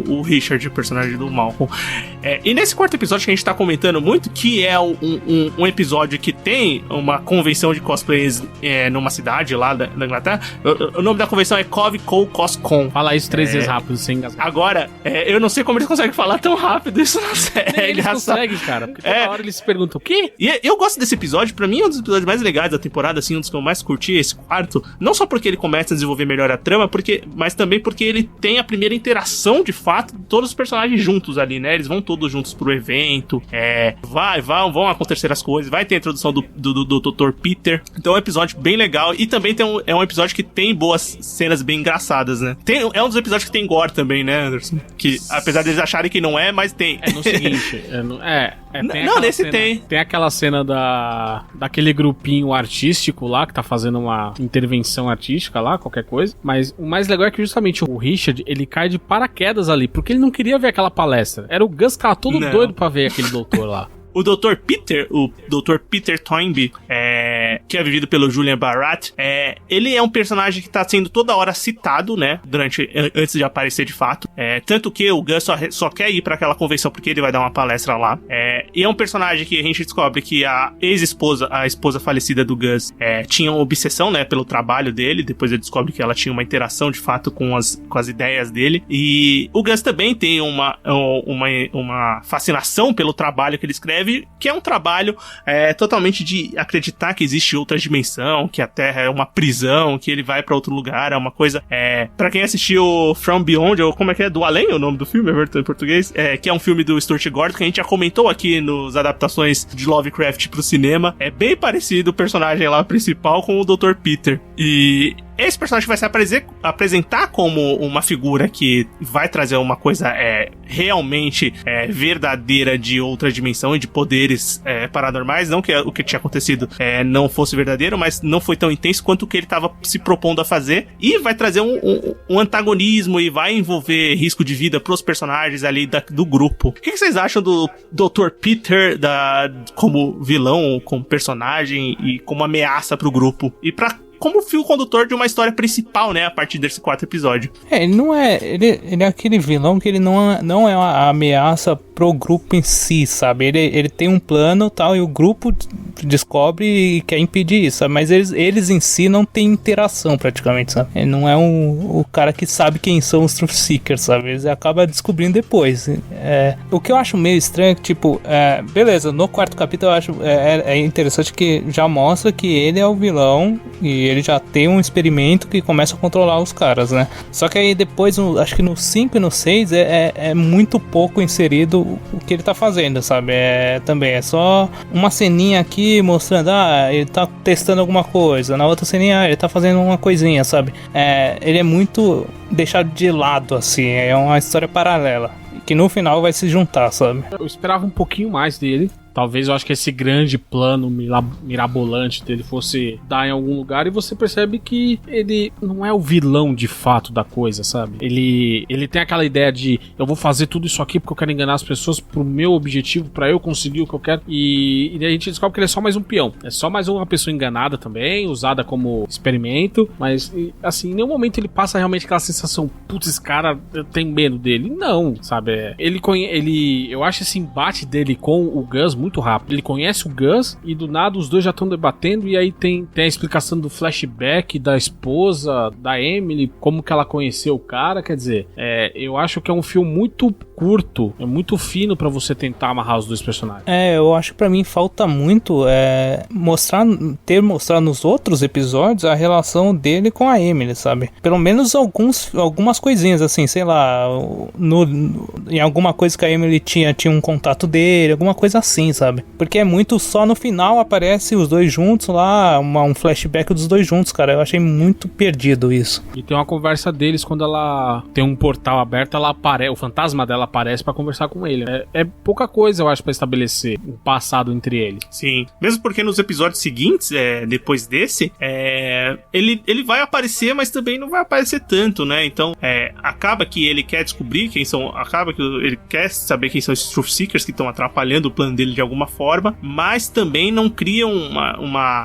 o Richard, o personagem do Malcolm. E nesse quarto episódio que a gente tá comentando muito, que é um episódio que tem uma convenção de cosplays numa cidade lá da Inglaterra. O nome da convenção é Cove Co Coscon. Fala isso 3 vezes rápido, sem engasgar. Agora, eu não sei como eles conseguem falar tão rápido isso na série. Eles conseguem, cara. Porque toda hora eles se perguntam o quê? E eu gosto desse episódio. Pra mim é um dos episódios mais legais da temporada, assim, um dos que eu mais curti, esse quarto. Não só porque ele começa a desenvolver melhor a trama, mas também porque ele tem a primeira interação, de fato, de todos os personagens juntos ali, né? Eles vão todos juntos pro evento. Vão acontecer as coisas. Vai ter a introdução do Dr. Peter. Então é um episódio bem legal. E também é um episódio que tem boas cenas bem engraçadas, né? É um dos episódios que tem gore também, né, Anderson? Que apesar deles acharem que não é, mas tem. no seguinte, Não, nesse tem. Tem aquela cena daquele grupinho artístico lá, que tá fazendo uma intervenção artística lá, qualquer coisa, mas o mais legal é que justamente o Richard, ele cai de paraquedas ali, porque ele não queria ver aquela palestra. Era o Gus que tava todo doido pra ver aquele doutor lá. O Dr. Peter Toynbee, que é vivido pelo Julian Barratt, ele é um personagem que tá sendo toda hora citado, né, antes de aparecer de fato. Tanto que o Gus só quer ir pra aquela convenção porque ele vai dar uma palestra lá. E é um personagem que a gente descobre que a esposa falecida do Gus, tinha uma obsessão, né, pelo trabalho dele. Depois ele descobre que ela tinha uma interação de fato com as ideias dele. E o Gus também tem uma fascinação pelo trabalho que ele escreve, que é um trabalho totalmente de acreditar que existe outra dimensão, que a Terra é uma prisão, que ele vai pra outro lugar, é uma coisa... pra quem assistiu From Beyond, ou como é que é? Do Além, é o nome do filme, em português, que é um filme do Stuart Gordon, que a gente já comentou aqui nos adaptações de Lovecraft pro cinema. É bem parecido o personagem lá principal com o Dr. Peter. E esse personagem vai se apresentar como uma figura que vai trazer uma coisa realmente verdadeira de outra dimensão e de poderes paranormais. Não que o que tinha acontecido não fosse verdadeiro, mas não foi tão intenso quanto o que ele estava se propondo a fazer. E vai trazer um antagonismo e vai envolver risco de vida pros personagens ali do grupo. O que vocês acham do Dr. Peter como vilão, como personagem e como ameaça pro grupo? E como fio condutor de uma história principal, né, a partir desse 4 episódio. Ele não é... Ele é aquele vilão que ele não é uma ameaça pro grupo em si, sabe? Ele tem um plano, tal, e o grupo descobre e quer impedir isso, sabe? Mas eles em si não tem interação, praticamente, sabe? Ele não é o cara que sabe quem são os Truth Seekers, sabe? Eles acabam descobrindo depois. O que eu acho meio estranho é que, tipo... beleza, no 4º capítulo eu acho... É interessante que já mostra que ele é o vilão e ele já tem um experimento que começa a controlar os caras, né? Só que aí depois, acho que no 5 e no 6 é muito pouco inserido o que ele tá fazendo, sabe? Também é só uma ceninha aqui mostrando, ele tá testando alguma coisa. Na outra ceninha, ele tá fazendo uma coisinha, sabe? Ele é muito deixado de lado, assim. É uma história paralela que no final vai se juntar, sabe? Eu esperava um pouquinho mais dele. Talvez eu acho que esse grande plano mirabolante dele fosse dar em algum lugar, e você percebe que ele não é o vilão de fato da coisa, sabe? Ele tem aquela ideia de eu vou fazer tudo isso aqui porque eu quero enganar as pessoas pro meu objetivo, pra eu conseguir o que eu quero, e a gente descobre que ele é só mais um peão, é só mais uma pessoa enganada também, usada como experimento, mas assim, em nenhum momento ele passa realmente aquela sensação, putz, esse cara, eu tenho medo dele. Não, sabe? Eu acho esse embate dele com o Gus muito rápido. Ele conhece o Gus e do nada os dois já estão debatendo, e aí tem a explicação do flashback da esposa da Emily, como que ela conheceu o cara. Quer dizer, eu acho que é um filme muito curto, é muito fino pra você tentar amarrar os dois personagens. Eu acho que pra mim falta muito mostrar nos outros episódios a relação dele com a Emily, sabe? Pelo menos algumas coisinhas, assim, sei lá, em alguma coisa que a Emily tinha um contato dele, alguma coisa assim, sabe? Porque é muito só no final aparece os dois juntos lá, um flashback dos dois juntos, cara. Eu achei muito perdido isso. E tem uma conversa deles quando ela tem um portal aberto, o fantasma dela aparece pra conversar com ele. É pouca coisa, eu acho, pra estabelecer um passado entre eles. Sim. Mesmo porque nos episódios seguintes, depois desse, ele vai aparecer, mas também não vai aparecer tanto, né? Então, acaba que ele quer descobrir acaba que ele quer saber quem são esses Truth Seekers que estão atrapalhando o plano dele de alguma forma, mas também não criam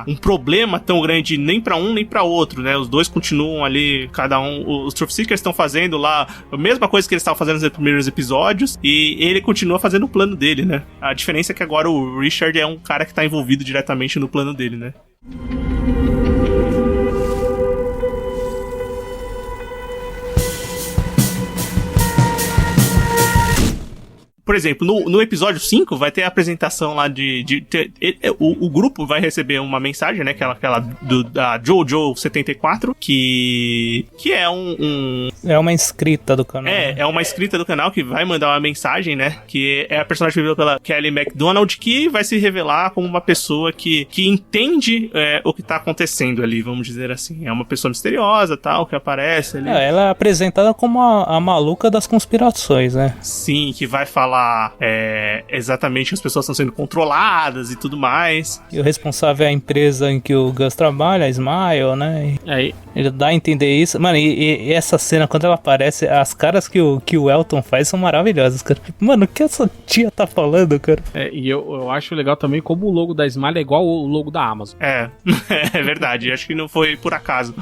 um problema tão grande nem pra um nem pra outro, né? Os dois continuam ali, cada um, os Truth Seekers estão fazendo lá a mesma coisa que eles estavam fazendo nos primeiros episódios, e ele continua fazendo o plano dele, né? A diferença é que agora o Richard é um cara que tá envolvido diretamente no plano dele, né? Por exemplo, no episódio 5 vai ter a apresentação lá o grupo vai receber uma mensagem, né? Aquela da Jojo 74, que é é uma inscrita do canal. É uma inscrita do canal que vai mandar uma mensagem, né? Que é a personagem vivida pela Kelly MacDonald, que vai se revelar como uma pessoa que entende o que tá acontecendo ali, vamos dizer assim. É uma pessoa misteriosa, tal, que aparece ali. Ela é apresentada como a maluca das conspirações, né? Sim, que vai falar fala exatamente que as pessoas estão sendo controladas e tudo mais. E o responsável é a empresa em que o Gus trabalha, a Smile, né? Ele dá a entender isso. Mano, e essa cena, quando ela aparece, as caras que o Elton faz são maravilhosas, cara. Mano, o que essa tia tá falando, cara? E eu acho legal também como o logo da Smile é igual o logo da Amazon. É verdade. Acho que não foi por acaso.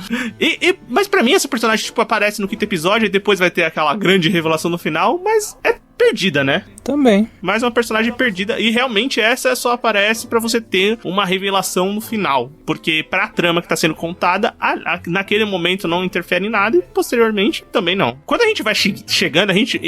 Mas pra mim, essa personagem, tipo, aparece no 5º episódio e depois vai ter aquela grande revelação no final, mas é perdida, né? Também. Mais uma personagem perdida. E realmente essa só aparece pra você ter uma revelação no final. Porque pra trama que tá sendo contada, naquele momento não interfere em nada e posteriormente também não. Quando a gente vai chegando, a gente...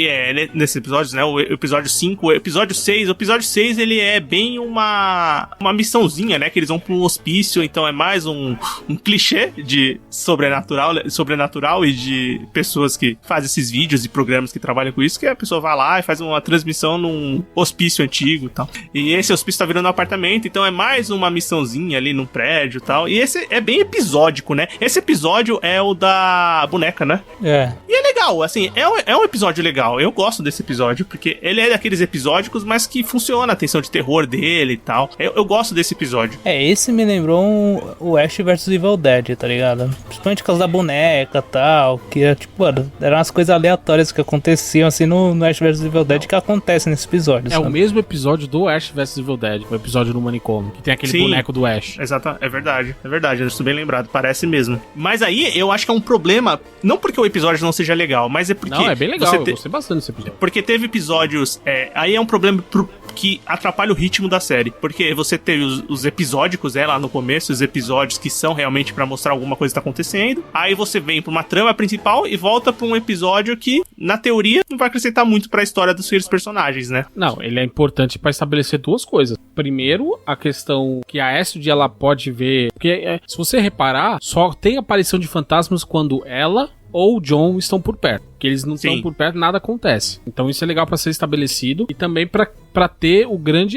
nesses episódios, né? O episódio 5, o episódio 6. O episódio 6, ele é bem uma missãozinha, né? Que eles vão pra um hospício. Então é mais um clichê de sobrenatural e de pessoas que fazem esses vídeos e programas que trabalham com isso. Que a pessoa vai lá e faz uma transmissão num hospício antigo e tal. E esse hospício tá virando um apartamento, então é mais uma missãozinha ali num prédio e tal. E esse é bem episódico, né? Esse episódio é o da boneca, né? É. E é legal, assim, é um episódio legal. Eu gosto desse episódio, porque ele é daqueles episódicos, mas que funciona a tensão de terror dele e tal. Eu gosto desse episódio. Esse me lembrou o Ash vs Evil Dead, tá ligado? Principalmente por causa da boneca e tal, que era tipo, eram umas coisas aleatórias que aconteciam assim no Ash vs Evil Dead que acontece nesse episódio. O mesmo episódio do Ash vs Evil Dead, o episódio no manicômio, que tem aquele boneco do Ash. Exato, é verdade, eu estou bem lembrado, parece mesmo. Mas aí eu acho que é um problema, não porque o episódio não seja legal, mas é porque... Não, é bem legal, eu gostei bastante desse episódio. Porque teve episódios, aí é um problema que atrapalha o ritmo da série, porque você teve os episódicos, lá no começo, os episódios que são realmente pra mostrar alguma coisa que tá acontecendo, aí você vem pra uma trama principal e volta pra um episódio que, na teoria, não vai acrescentar muito pra história dos seus personagens, né? Não, ele é importante pra estabelecer duas coisas. Primeiro, a questão que a Astrid, ela pode ver, porque se você reparar, só tem aparição de fantasmas quando ela ou o John estão por perto. Que eles não estão por perto, nada acontece. Então isso é legal pra ser estabelecido e também pra ter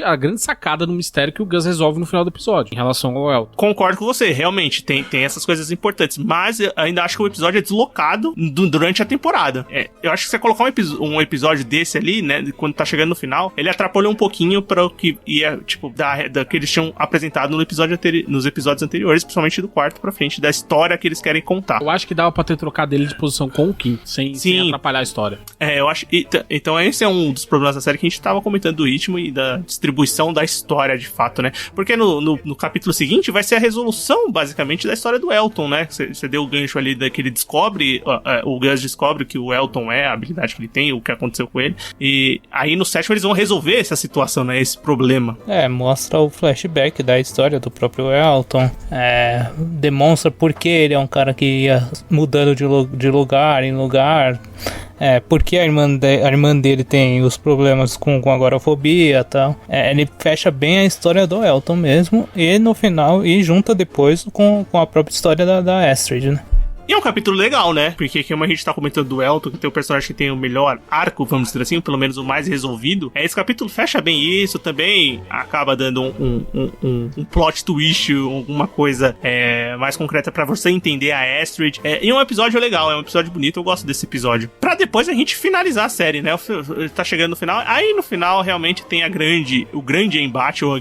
a grande sacada no mistério que o Gus resolve no final do episódio, em relação ao Elton. Concordo com você, realmente, tem essas coisas importantes, mas eu ainda acho que o episódio é deslocado durante a temporada. Eu acho que você colocar um episódio desse ali, né, quando tá chegando no final, ele atrapalhou um pouquinho para o que ia, tipo, da que eles tinham apresentado nos episódios anteriores, principalmente do 4º pra frente, da história que eles querem contar. Eu acho que dava pra ter trocado ele de posição com o Kim, sem atrapalhar a história. Eu acho. Então esse é um dos problemas da série que a gente tava comentando do ritmo e da distribuição da história, de fato, né? Porque no capítulo seguinte vai ser a resolução, basicamente, da história do Elton, né? Você deu o gancho ali que ele descobre, o Gus descobre que o Elton a habilidade que ele tem, o que aconteceu com ele. E aí no 7º eles vão resolver essa situação, né? Esse problema. Mostra o flashback da história do próprio Elton. Demonstra por que ele é um cara que ia mudando de lugar em lugar. Porque a irmã dele tem os problemas com agorafobia e tal. Ele fecha bem a história do Elton mesmo. E no final, e junta depois com a própria história da Astrid, né? E é um capítulo legal, né? Porque como a gente tá comentando do Elton, que tem o personagem que tem o melhor arco, vamos dizer assim, pelo menos o mais resolvido, esse capítulo fecha bem isso, também acaba dando um plot twist, alguma coisa mais concreta pra você entender a Astrid. E é um episódio legal, é um episódio bonito, eu gosto desse episódio. Pra depois a gente finalizar a série, né? Tá chegando no final, aí no final realmente tem o grande embate, ou o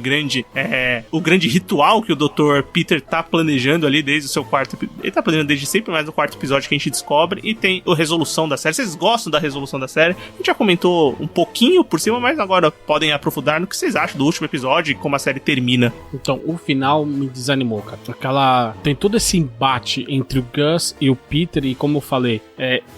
grande ritual que o Dr. Peter tá planejando ali desde o seu 4º... Ele tá planejando desde sempre, mas no 4º episódio que a gente descobre, e tem a resolução da série. Vocês gostam da resolução da série? A gente já comentou um pouquinho por cima, mas agora podem aprofundar no que vocês acham do último episódio e como a série termina. Então, o final me desanimou, cara. Tem todo esse embate entre o Gus e o Peter, e como eu falei,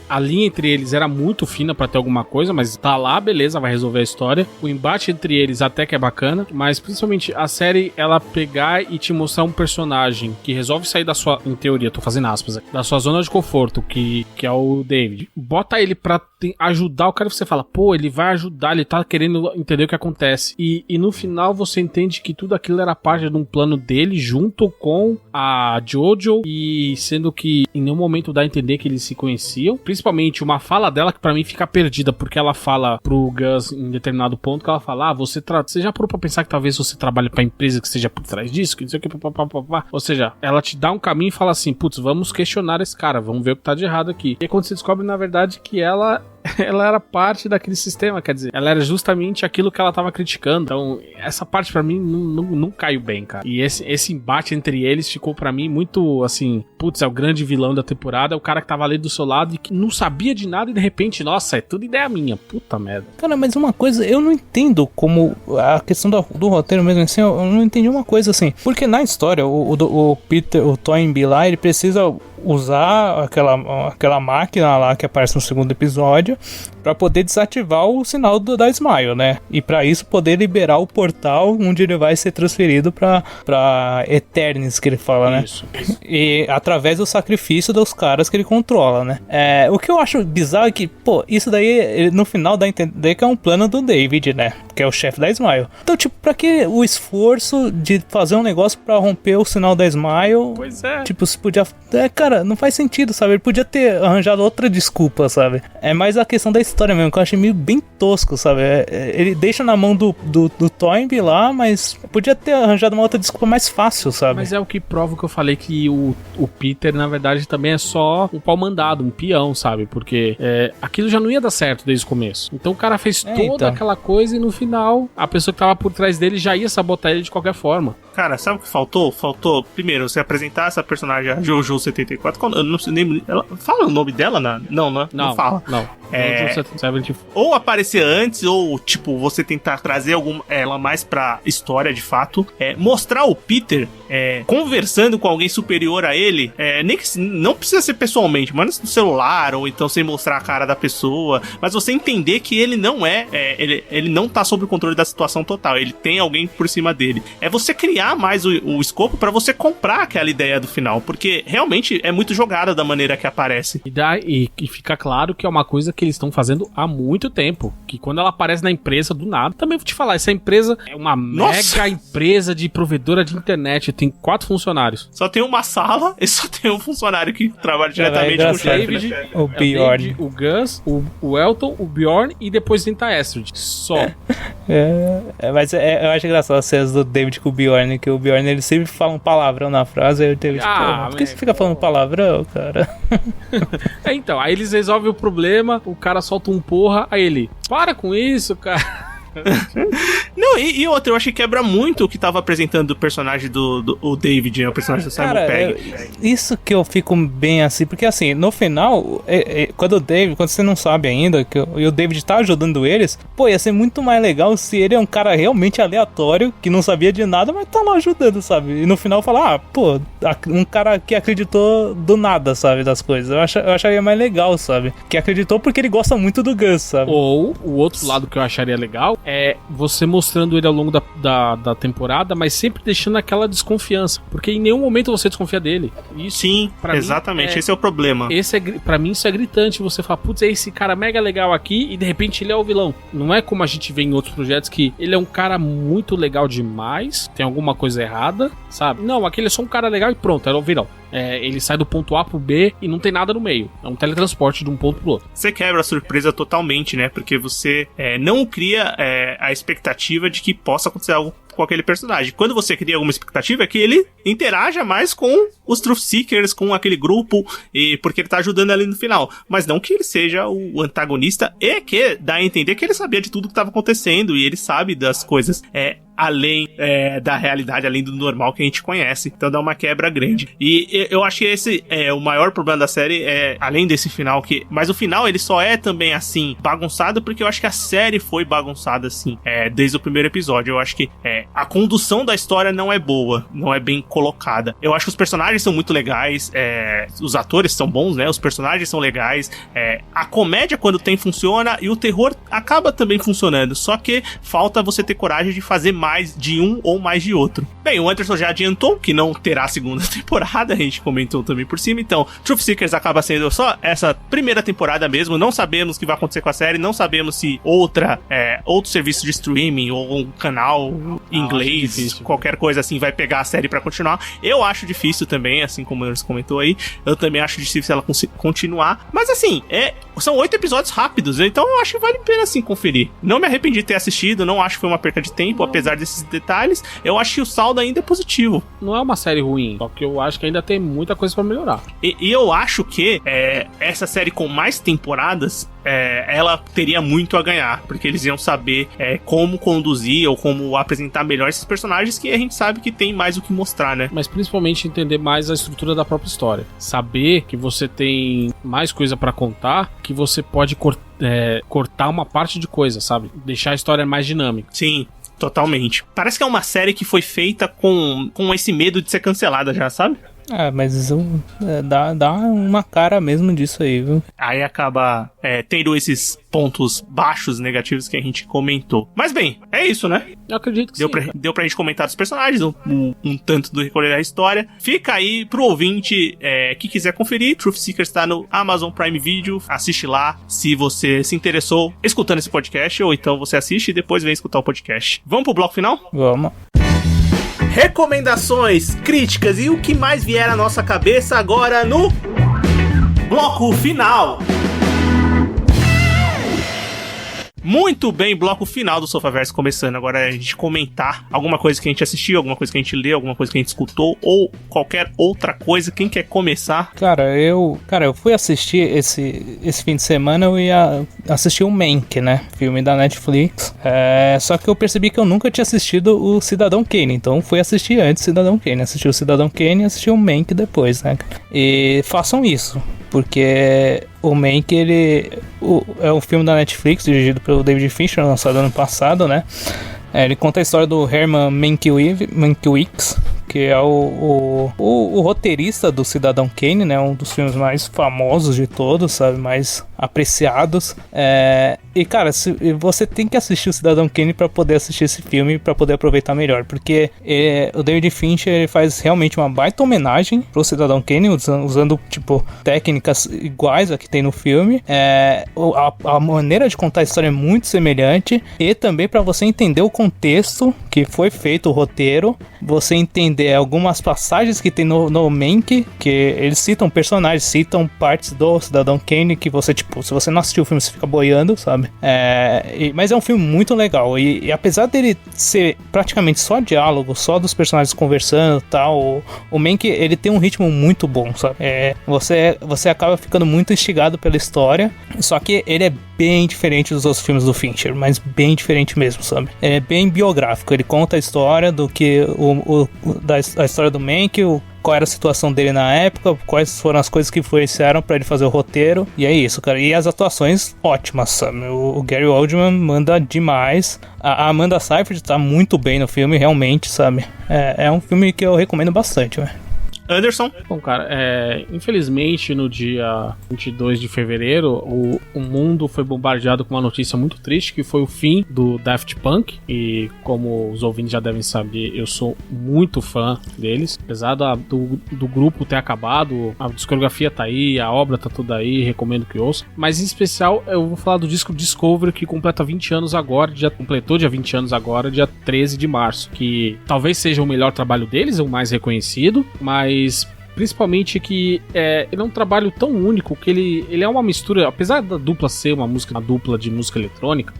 a linha entre eles era muito fina pra ter alguma coisa, mas tá lá, beleza, vai resolver a história. O embate entre eles até que é bacana, mas principalmente a série, ela pegar e te mostrar um personagem que resolve sair da sua, em teoria, tô fazendo aspas aqui, da sua zona de conforto, que é o David. Bota ele pra ajudar o cara, você fala, pô, ele vai ajudar, ele tá querendo entender o que acontece. E no final você entende que tudo aquilo era parte de um plano dele junto com a Jojo, e sendo que em nenhum momento dá a entender que eles se conheciam. Principalmente uma fala dela que pra mim fica perdida, porque ela fala pro Gus em determinado ponto, que ela fala, você já parou pra pensar que talvez você trabalhe pra empresa que esteja por trás disso, que não sei o que, papapá. Ou seja, ela te dá um caminho e fala assim, putz, vamos questionar abandonaram esse cara, vamos ver o que tá de errado aqui. E aí quando você descobre, na verdade, que ela era parte daquele sistema, quer dizer, ela era justamente aquilo que ela tava criticando. Então, essa parte pra mim não caiu bem, cara. E esse embate entre eles ficou pra mim muito, assim, putz, é o grande vilão da temporada, é o cara que tava ali do seu lado e que não sabia de nada e de repente, nossa, é tudo ideia minha. Puta merda. Cara, mas uma coisa, eu não entendo como a questão do roteiro mesmo assim, eu não entendi uma coisa assim. Porque na história, o Peter, o Toynbee lá, ele precisa usar aquela máquina lá que aparece no segundo episódio pra poder desativar o sinal da Smile, né? E pra isso poder liberar o portal onde ele vai ser transferido pra Eternis, que ele fala, né? Isso. E através do sacrifício dos caras que ele controla, né? O que eu acho bizarro é que, pô, isso daí no final dá a entender que é um plano do David, né? Que é o chefe da Smile. Então, tipo, pra que o esforço de fazer um negócio pra romper o sinal da Smile? Pois é. Tipo, se podia... cara, não faz sentido, sabe? Ele podia ter arranjado outra desculpa, sabe? É mais a questão da história mesmo, que eu achei meio bem tosco, sabe? Ele deixa na mão do Toynbee lá, mas podia ter arranjado uma outra desculpa mais fácil, sabe? Mas é o que prova o que eu falei, que o Peter, na verdade, também é só um pau mandado, um peão, sabe? Porque aquilo já não ia dar certo desde o começo. Então o cara fez toda aquela coisa e no final, a pessoa que tava por trás dele já ia sabotar ele de qualquer forma. Cara, sabe o que faltou? Faltou, primeiro, você apresentar essa personagem, a Jojo 74. Eu não sei nem. Ela fala o nome dela? Não fala. Não. Ou aparecer antes, ou, tipo, você tentar trazer ela mais pra história de fato. Mostrar o Peter conversando com alguém superior a ele. Nem que não precisa ser pessoalmente, mas no celular, ou então sem mostrar a cara da pessoa. Mas você entender que ele não ele não tá sob o controle da situação total. Ele tem alguém por cima dele. É você criar mais o escopo pra você comprar aquela ideia do final, porque realmente é muito jogada da maneira que aparece. E fica claro que é uma coisa que eles estão fazendo há muito tempo, que quando ela aparece na empresa do nada, também vou te falar, essa empresa é uma mega empresa de provedora de internet, tem 4 funcionários. Só tem uma sala e só tem um funcionário que trabalha diretamente com o chefe, né? O Bjorn, o Gus, o Elton, o Bjorn e depois tem a Astrid, só. Mas eu acho engraçado as cenas do David com o Bjorn, que o Bjorn ele sempre fala um palavrão na frase, aí o David, por que você fica falando palavrão, cara? Então, aí eles resolvem o problema, o cara solta um porra, aí ele, para com isso, cara. Não, e outra, eu acho que quebra muito o que tava apresentando o personagem do David, né? O personagem do Simon Pegg. Isso que eu fico bem assim, porque assim, no final, quando você não sabe ainda, e o David tá ajudando eles, pô, ia ser muito mais legal se ele é um cara realmente aleatório, que não sabia de nada, mas tá lá ajudando, sabe? E no final falar, pô, um cara que acreditou do nada, sabe, das coisas. Eu acharia mais legal, sabe? Que acreditou porque ele gosta muito do Gus, sabe? Ou, o outro lado que eu acharia legal é você mostrando ele ao longo da temporada, mas sempre deixando aquela desconfiança, porque em nenhum momento você desconfia dele. Isso, sim, exatamente, esse é o problema. Pra mim isso é gritante, você fala, putz, é esse cara mega legal aqui e de repente ele é o vilão. Não é como a gente vê em outros projetos que ele é um cara muito legal demais, tem alguma coisa errada, sabe? Não, aquele é só um cara legal e pronto, era o vilão. Ele sai do ponto A pro B e não tem nada no meio. É um teletransporte de um ponto pro outro. Você quebra a surpresa totalmente, né? Porque você não cria a expectativa de que possa acontecer algo com aquele personagem. Quando você cria alguma expectativa, é que ele interaja mais com os Truth Seekers, com aquele grupo, porque ele tá ajudando ali no final. Mas não que ele seja o antagonista, e que dá a entender que ele sabia de tudo que estava acontecendo, e ele sabe das coisas além da realidade, além do normal que a gente conhece. Então dá uma quebra grande. E eu acho que esse é o maior problema da série, além desse final, mas o final ele só é também assim, bagunçado, porque eu acho que a série foi bagunçada assim, desde o primeiro episódio. Eu acho que a condução da história não é boa, não é bem colocada. Eu acho que os personagens são muito legais, os atores são bons, né? Os personagens são legais, a comédia quando tem funciona, e o terror acaba também funcionando, só que falta você ter coragem de fazer mais de um ou mais de outro. Bem, o Anderson já adiantou que não terá segunda temporada, a gente comentou também por cima, então Truth Seekers acaba sendo só essa primeira temporada mesmo. Não sabemos o que vai acontecer com a série, não sabemos se outro serviço de streaming ou um canal inglês, qualquer coisa assim, vai pegar a série pra continuar. Eu acho difícil também, assim como o Anderson comentou aí. Eu também acho difícil ela continuar. Mas assim, são 8 episódios rápidos, então eu acho que vale a pena assim conferir. Não me arrependi de ter assistido, não acho que foi uma perca de tempo, apesar desses detalhes. Eu acho que o saldo ainda é positivo. Não é uma série ruim, só que eu acho que ainda tem muita coisa pra melhorar. E eu acho que essa série com mais temporadas, ela teria muito a ganhar, porque eles iam saber como conduzir ou como apresentar melhor esses personagens, que a gente sabe que tem mais o que mostrar, né? Mas principalmente entender mais a estrutura da própria história. Saber que você tem mais coisa pra contar, que você pode cortar uma parte de coisa, sabe? Deixar a história mais dinâmica. Sim, totalmente. Parece que é uma série que foi feita com esse medo de ser cancelada já, sabe? Mas dá uma cara mesmo disso aí, viu? Aí acaba tendo esses pontos baixos, negativos que a gente comentou. Mas bem, é isso, né? Eu acredito que deu pra gente comentar dos personagens, um tanto do recolher da história. Fica aí pro ouvinte que quiser conferir. Truth Seekers tá no Amazon Prime Video. Assiste lá se você se interessou escutando esse podcast, ou então você assiste e depois vem escutar o podcast. Vamos pro bloco final? Vamos. Recomendações, críticas e o que mais vier à nossa cabeça agora no bloco final. Muito bem, bloco final do Sofaverso começando. Agora a gente comentar alguma coisa que a gente assistiu, alguma coisa que a gente leu, alguma coisa que a gente escutou ou qualquer outra coisa. Quem quer começar? Cara, eu fui assistir esse fim de semana, eu ia assistir o Mank, né? Filme da Netflix. Só que eu percebi que eu nunca tinha assistido o Cidadão Kane, então fui assistir antes o Cidadão Kane. Assisti o Cidadão Kane e assisti o Mank depois, né? E façam isso, porque o Mank, é um filme da Netflix, dirigido pelo David Fincher, lançado ano passado, né? Ele conta a história do Herman Mankiewicz, que é o roteirista do Cidadão Kane, né? Um dos filmes mais famosos de todos, sabe? Mais apreciados. E, cara, você tem que assistir o Cidadão Kane pra poder assistir esse filme, pra poder aproveitar melhor. Porque o David Fincher, ele faz realmente uma baita homenagem pro Cidadão Kane, usando, tipo, técnicas iguais a que tem no filme. A maneira de contar a história é muito semelhante. E também pra você entender o contexto que foi feito o roteiro, você entender algumas passagens que tem no Mank, que eles citam personagens, citam partes do Cidadão Kane, que você, tipo, se você não assistiu o filme, você fica boiando, sabe? Mas é um filme muito legal, e apesar dele ser praticamente só diálogo, só dos personagens conversando e tal, o Mank, ele tem um ritmo muito bom, sabe? Você acaba ficando muito instigado pela história, só que ele é bem diferente dos outros filmes do Fincher, mas bem diferente mesmo, sabe? É bem biográfico, ele conta a história do que a história do Mank, qual era a situação dele na época, quais foram as coisas que influenciaram pra ele fazer o roteiro, e é isso, cara. E as atuações ótimas, sabe? O Gary Oldman manda demais, a Amanda Seyfried tá muito bem no filme, realmente, sabe? É um filme que eu recomendo bastante, velho. Anderson? Bom, cara, infelizmente no dia 22 de fevereiro o mundo foi bombardeado com uma notícia muito triste, que foi o fim do Daft Punk. E como os ouvintes já devem saber, eu sou muito fã deles. Apesar do grupo ter acabado, a discografia tá aí, a obra tá tudo aí, recomendo que ouça. Mas em especial eu vou falar do disco Discovery, que completa 20 anos agora, completou dia 20 anos agora, dia 13 de março. Que talvez seja o melhor trabalho deles, o mais reconhecido, mas principalmente que ele é um trabalho tão único que ele é uma mistura, apesar da dupla ser uma dupla de música eletrônica,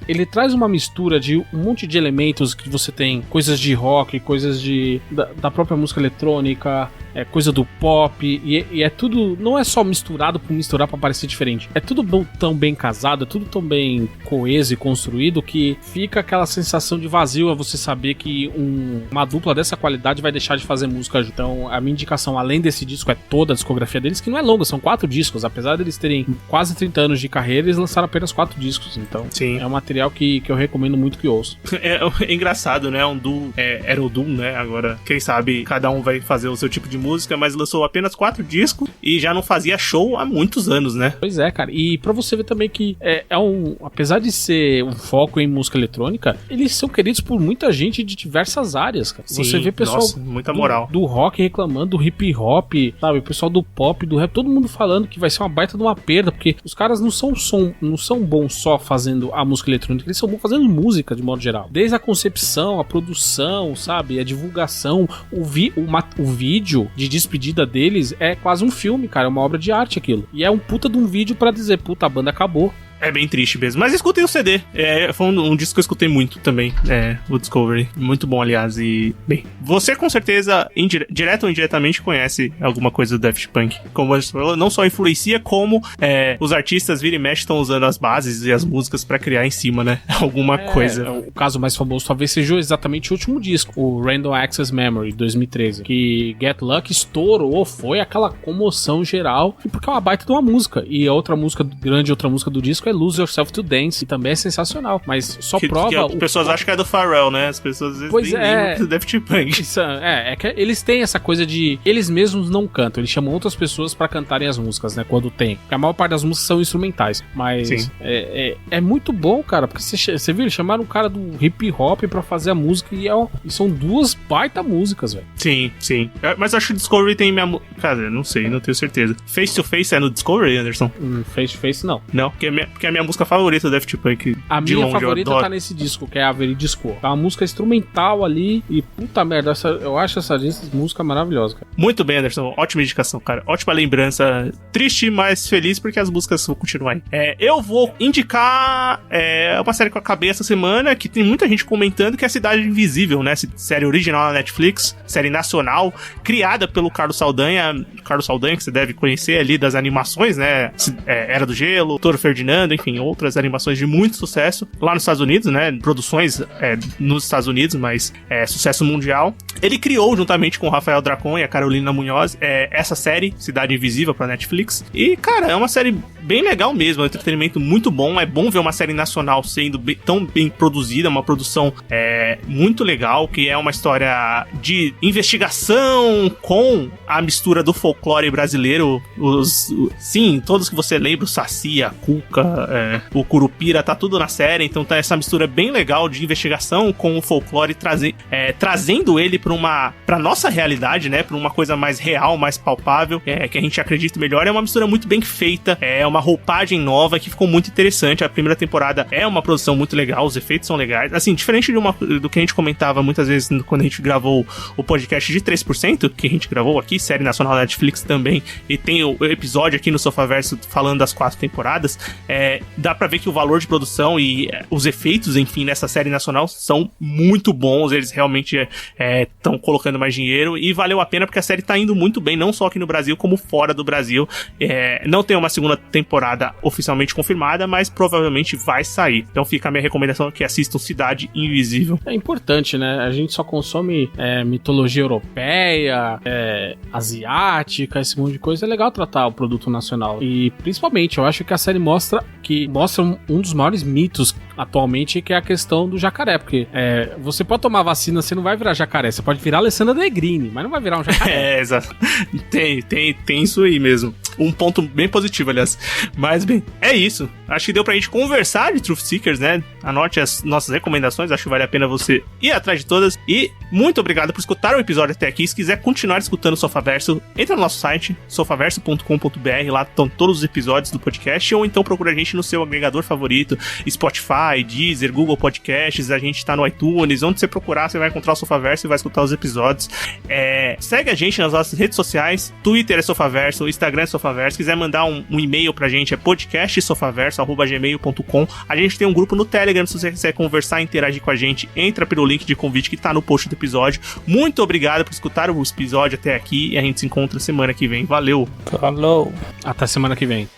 ele traz uma mistura de um monte de elementos que você tem, coisas de rock, coisas da própria música eletrônica, coisa do pop, e é tudo, não é só misturado por misturar pra parecer diferente, é tudo tão bem casado, é tudo tão bem coeso e construído que fica aquela sensação de vazio a você saber que uma dupla dessa qualidade vai deixar de fazer música. Então a minha indicação, além desse disco, é toda a discografia deles, que não é longa, são 4 discos, apesar deles terem quase 30 anos de carreira, eles lançaram apenas 4 discos, então sim, é um material que eu recomendo muito que ouça. É engraçado, né, um duo, era o duo, né, agora quem sabe cada um vai fazer o seu tipo de música, mas lançou apenas 4 discos e já não fazia show há muitos anos, né? Pois é, cara. E pra você ver também que apesar de ser um foco em música eletrônica, eles são queridos por muita gente de diversas áreas, cara. Sim, você vê pessoal muita moral. Do rock reclamando, do hip hop, sabe? O pessoal do pop, do rap, todo mundo falando que vai ser uma baita de uma perda, porque os caras não são bons só fazendo a música eletrônica, eles são bons fazendo música de modo geral. Desde a concepção, a produção, sabe? A divulgação, o vídeo de despedida deles é quase um filme, cara. É uma obra de arte aquilo. E é um puta de um vídeo pra dizer, puta, a banda acabou. É bem triste mesmo. Mas escutei o CD. Foi um disco que eu escutei muito também. O Discovery. Muito bom, aliás. E, bem, você com certeza, direto ou indiretamente, conhece alguma coisa do Daft Punk. Como a gente falou, não só influencia, como os artistas vira e mexe estão usando as bases e as músicas pra criar em cima, né? Alguma coisa. O caso mais famoso talvez seja exatamente o último disco, o Random Access Memory, de 2013. Que Get Lucky estourou, foi aquela comoção geral. E porque é uma baita de uma música. E a outra música do disco é Lose Yourself to Dance, e também é sensacional, mas só prova... As pessoas acham que é do Pharrell, né? As pessoas às vezes nem do Daft Punk. É que eles têm essa coisa de... Eles mesmos não cantam, eles chamam outras pessoas pra cantarem as músicas, né? Quando tem. Porque a maior parte das músicas são instrumentais, mas é muito bom, cara, porque você viu, eles chamaram um cara do hip hop pra fazer a música e são 2 baita músicas, velho. Sim. Mas acho que o Discovery tem minha... Cara, não sei, não tenho certeza. Face to Face é no Discovery, Anderson? Face to Face não. Não, porque é a minha música favorita do Daft Punk. A minha favorita tá nesse disco, que é a Veridisco. Tá uma música instrumental ali e puta merda, eu acho essa música maravilhosa, cara. Muito bem, Anderson. Ótima indicação, cara. Ótima lembrança. Triste, mas feliz porque as músicas vão continuar aí. Eu vou indicar uma série que eu acabei essa semana, que tem muita gente comentando, que é a Cidade Invisível, né? Série original na Netflix, série nacional, criada pelo Carlos Saldanha, que você deve conhecer ali das animações, né? Era do Gelo, Toro Ferdinando, enfim, outras animações de muito sucesso lá nos Estados Unidos, né? Produções nos Estados Unidos, mas sucesso mundial. Ele criou, juntamente com o Rafael Dracon e a Carolina Munhoz, essa série, Cidade Invisível, pra Netflix. E, cara, é uma série bem legal mesmo, é um entretenimento muito bom. É bom ver uma série nacional sendo tão bem produzida, uma produção muito legal, que é uma história de investigação com a mistura do folclore brasileiro. Sim, todos que você lembra, o Saci, a Cuca, o Curupira, tá tudo na série, então tá essa mistura bem legal de investigação com o folclore, trazendo ele pra nossa realidade, né, pra uma coisa mais real, mais palpável, que a gente acredita melhor. É uma mistura muito bem feita, é uma roupagem nova que ficou muito interessante. A primeira temporada é uma produção muito legal, os efeitos são legais, assim, diferente do que a gente comentava muitas vezes quando a gente gravou o podcast de 3%, que a gente gravou aqui, série nacional da Netflix também, e tem o episódio aqui no Sofaverso falando das 4 temporadas. Dá pra ver que o valor de produção e os efeitos, enfim, nessa série nacional são muito bons. Eles realmente estão colocando mais dinheiro e valeu a pena porque a série tá indo muito bem, não só aqui no Brasil como fora do Brasil. Não tem uma segunda temporada oficialmente confirmada, mas provavelmente vai sair. Então fica a minha recomendação, que assistam Cidade Invisível. É importante, né? A gente só consome mitologia europeia, asiática, esse monte de coisa. É legal tratar o produto nacional. E principalmente, eu acho que a série mostra um dos maiores mitos atualmente, que é a questão do jacaré, porque você pode tomar vacina, você não vai virar jacaré, você pode virar Alessandra Negrini, mas não vai virar um jacaré. Exato. Tem isso aí mesmo. Um ponto bem positivo, aliás. Mas, bem, é isso. Acho que deu pra gente conversar de Truth Seekers, né? Anote as nossas recomendações, acho que vale a pena você ir atrás de todas. E muito obrigado por escutar o episódio até aqui. Se quiser continuar escutando o Sofaverso, entra no nosso site, sofaverso.com.br, lá estão todos os episódios do podcast, ou então procura a gente no seu agregador favorito, Spotify, Deezer, Google Podcasts, a gente tá no iTunes, onde você procurar, você vai encontrar o Sofaverso e vai escutar os episódios. Segue a gente nas nossas redes sociais, Twitter é Sofaverso, Instagram é Sofaverso. Se quiser mandar um e-mail pra gente, é podcastsofaverso@gmail.com. A gente tem um grupo no Telegram, se você quiser conversar e interagir com a gente, entra pelo link de convite que tá no post do episódio. Muito obrigado por escutar o episódio até aqui e a gente se encontra semana que vem. Valeu! Falou! Até semana que vem.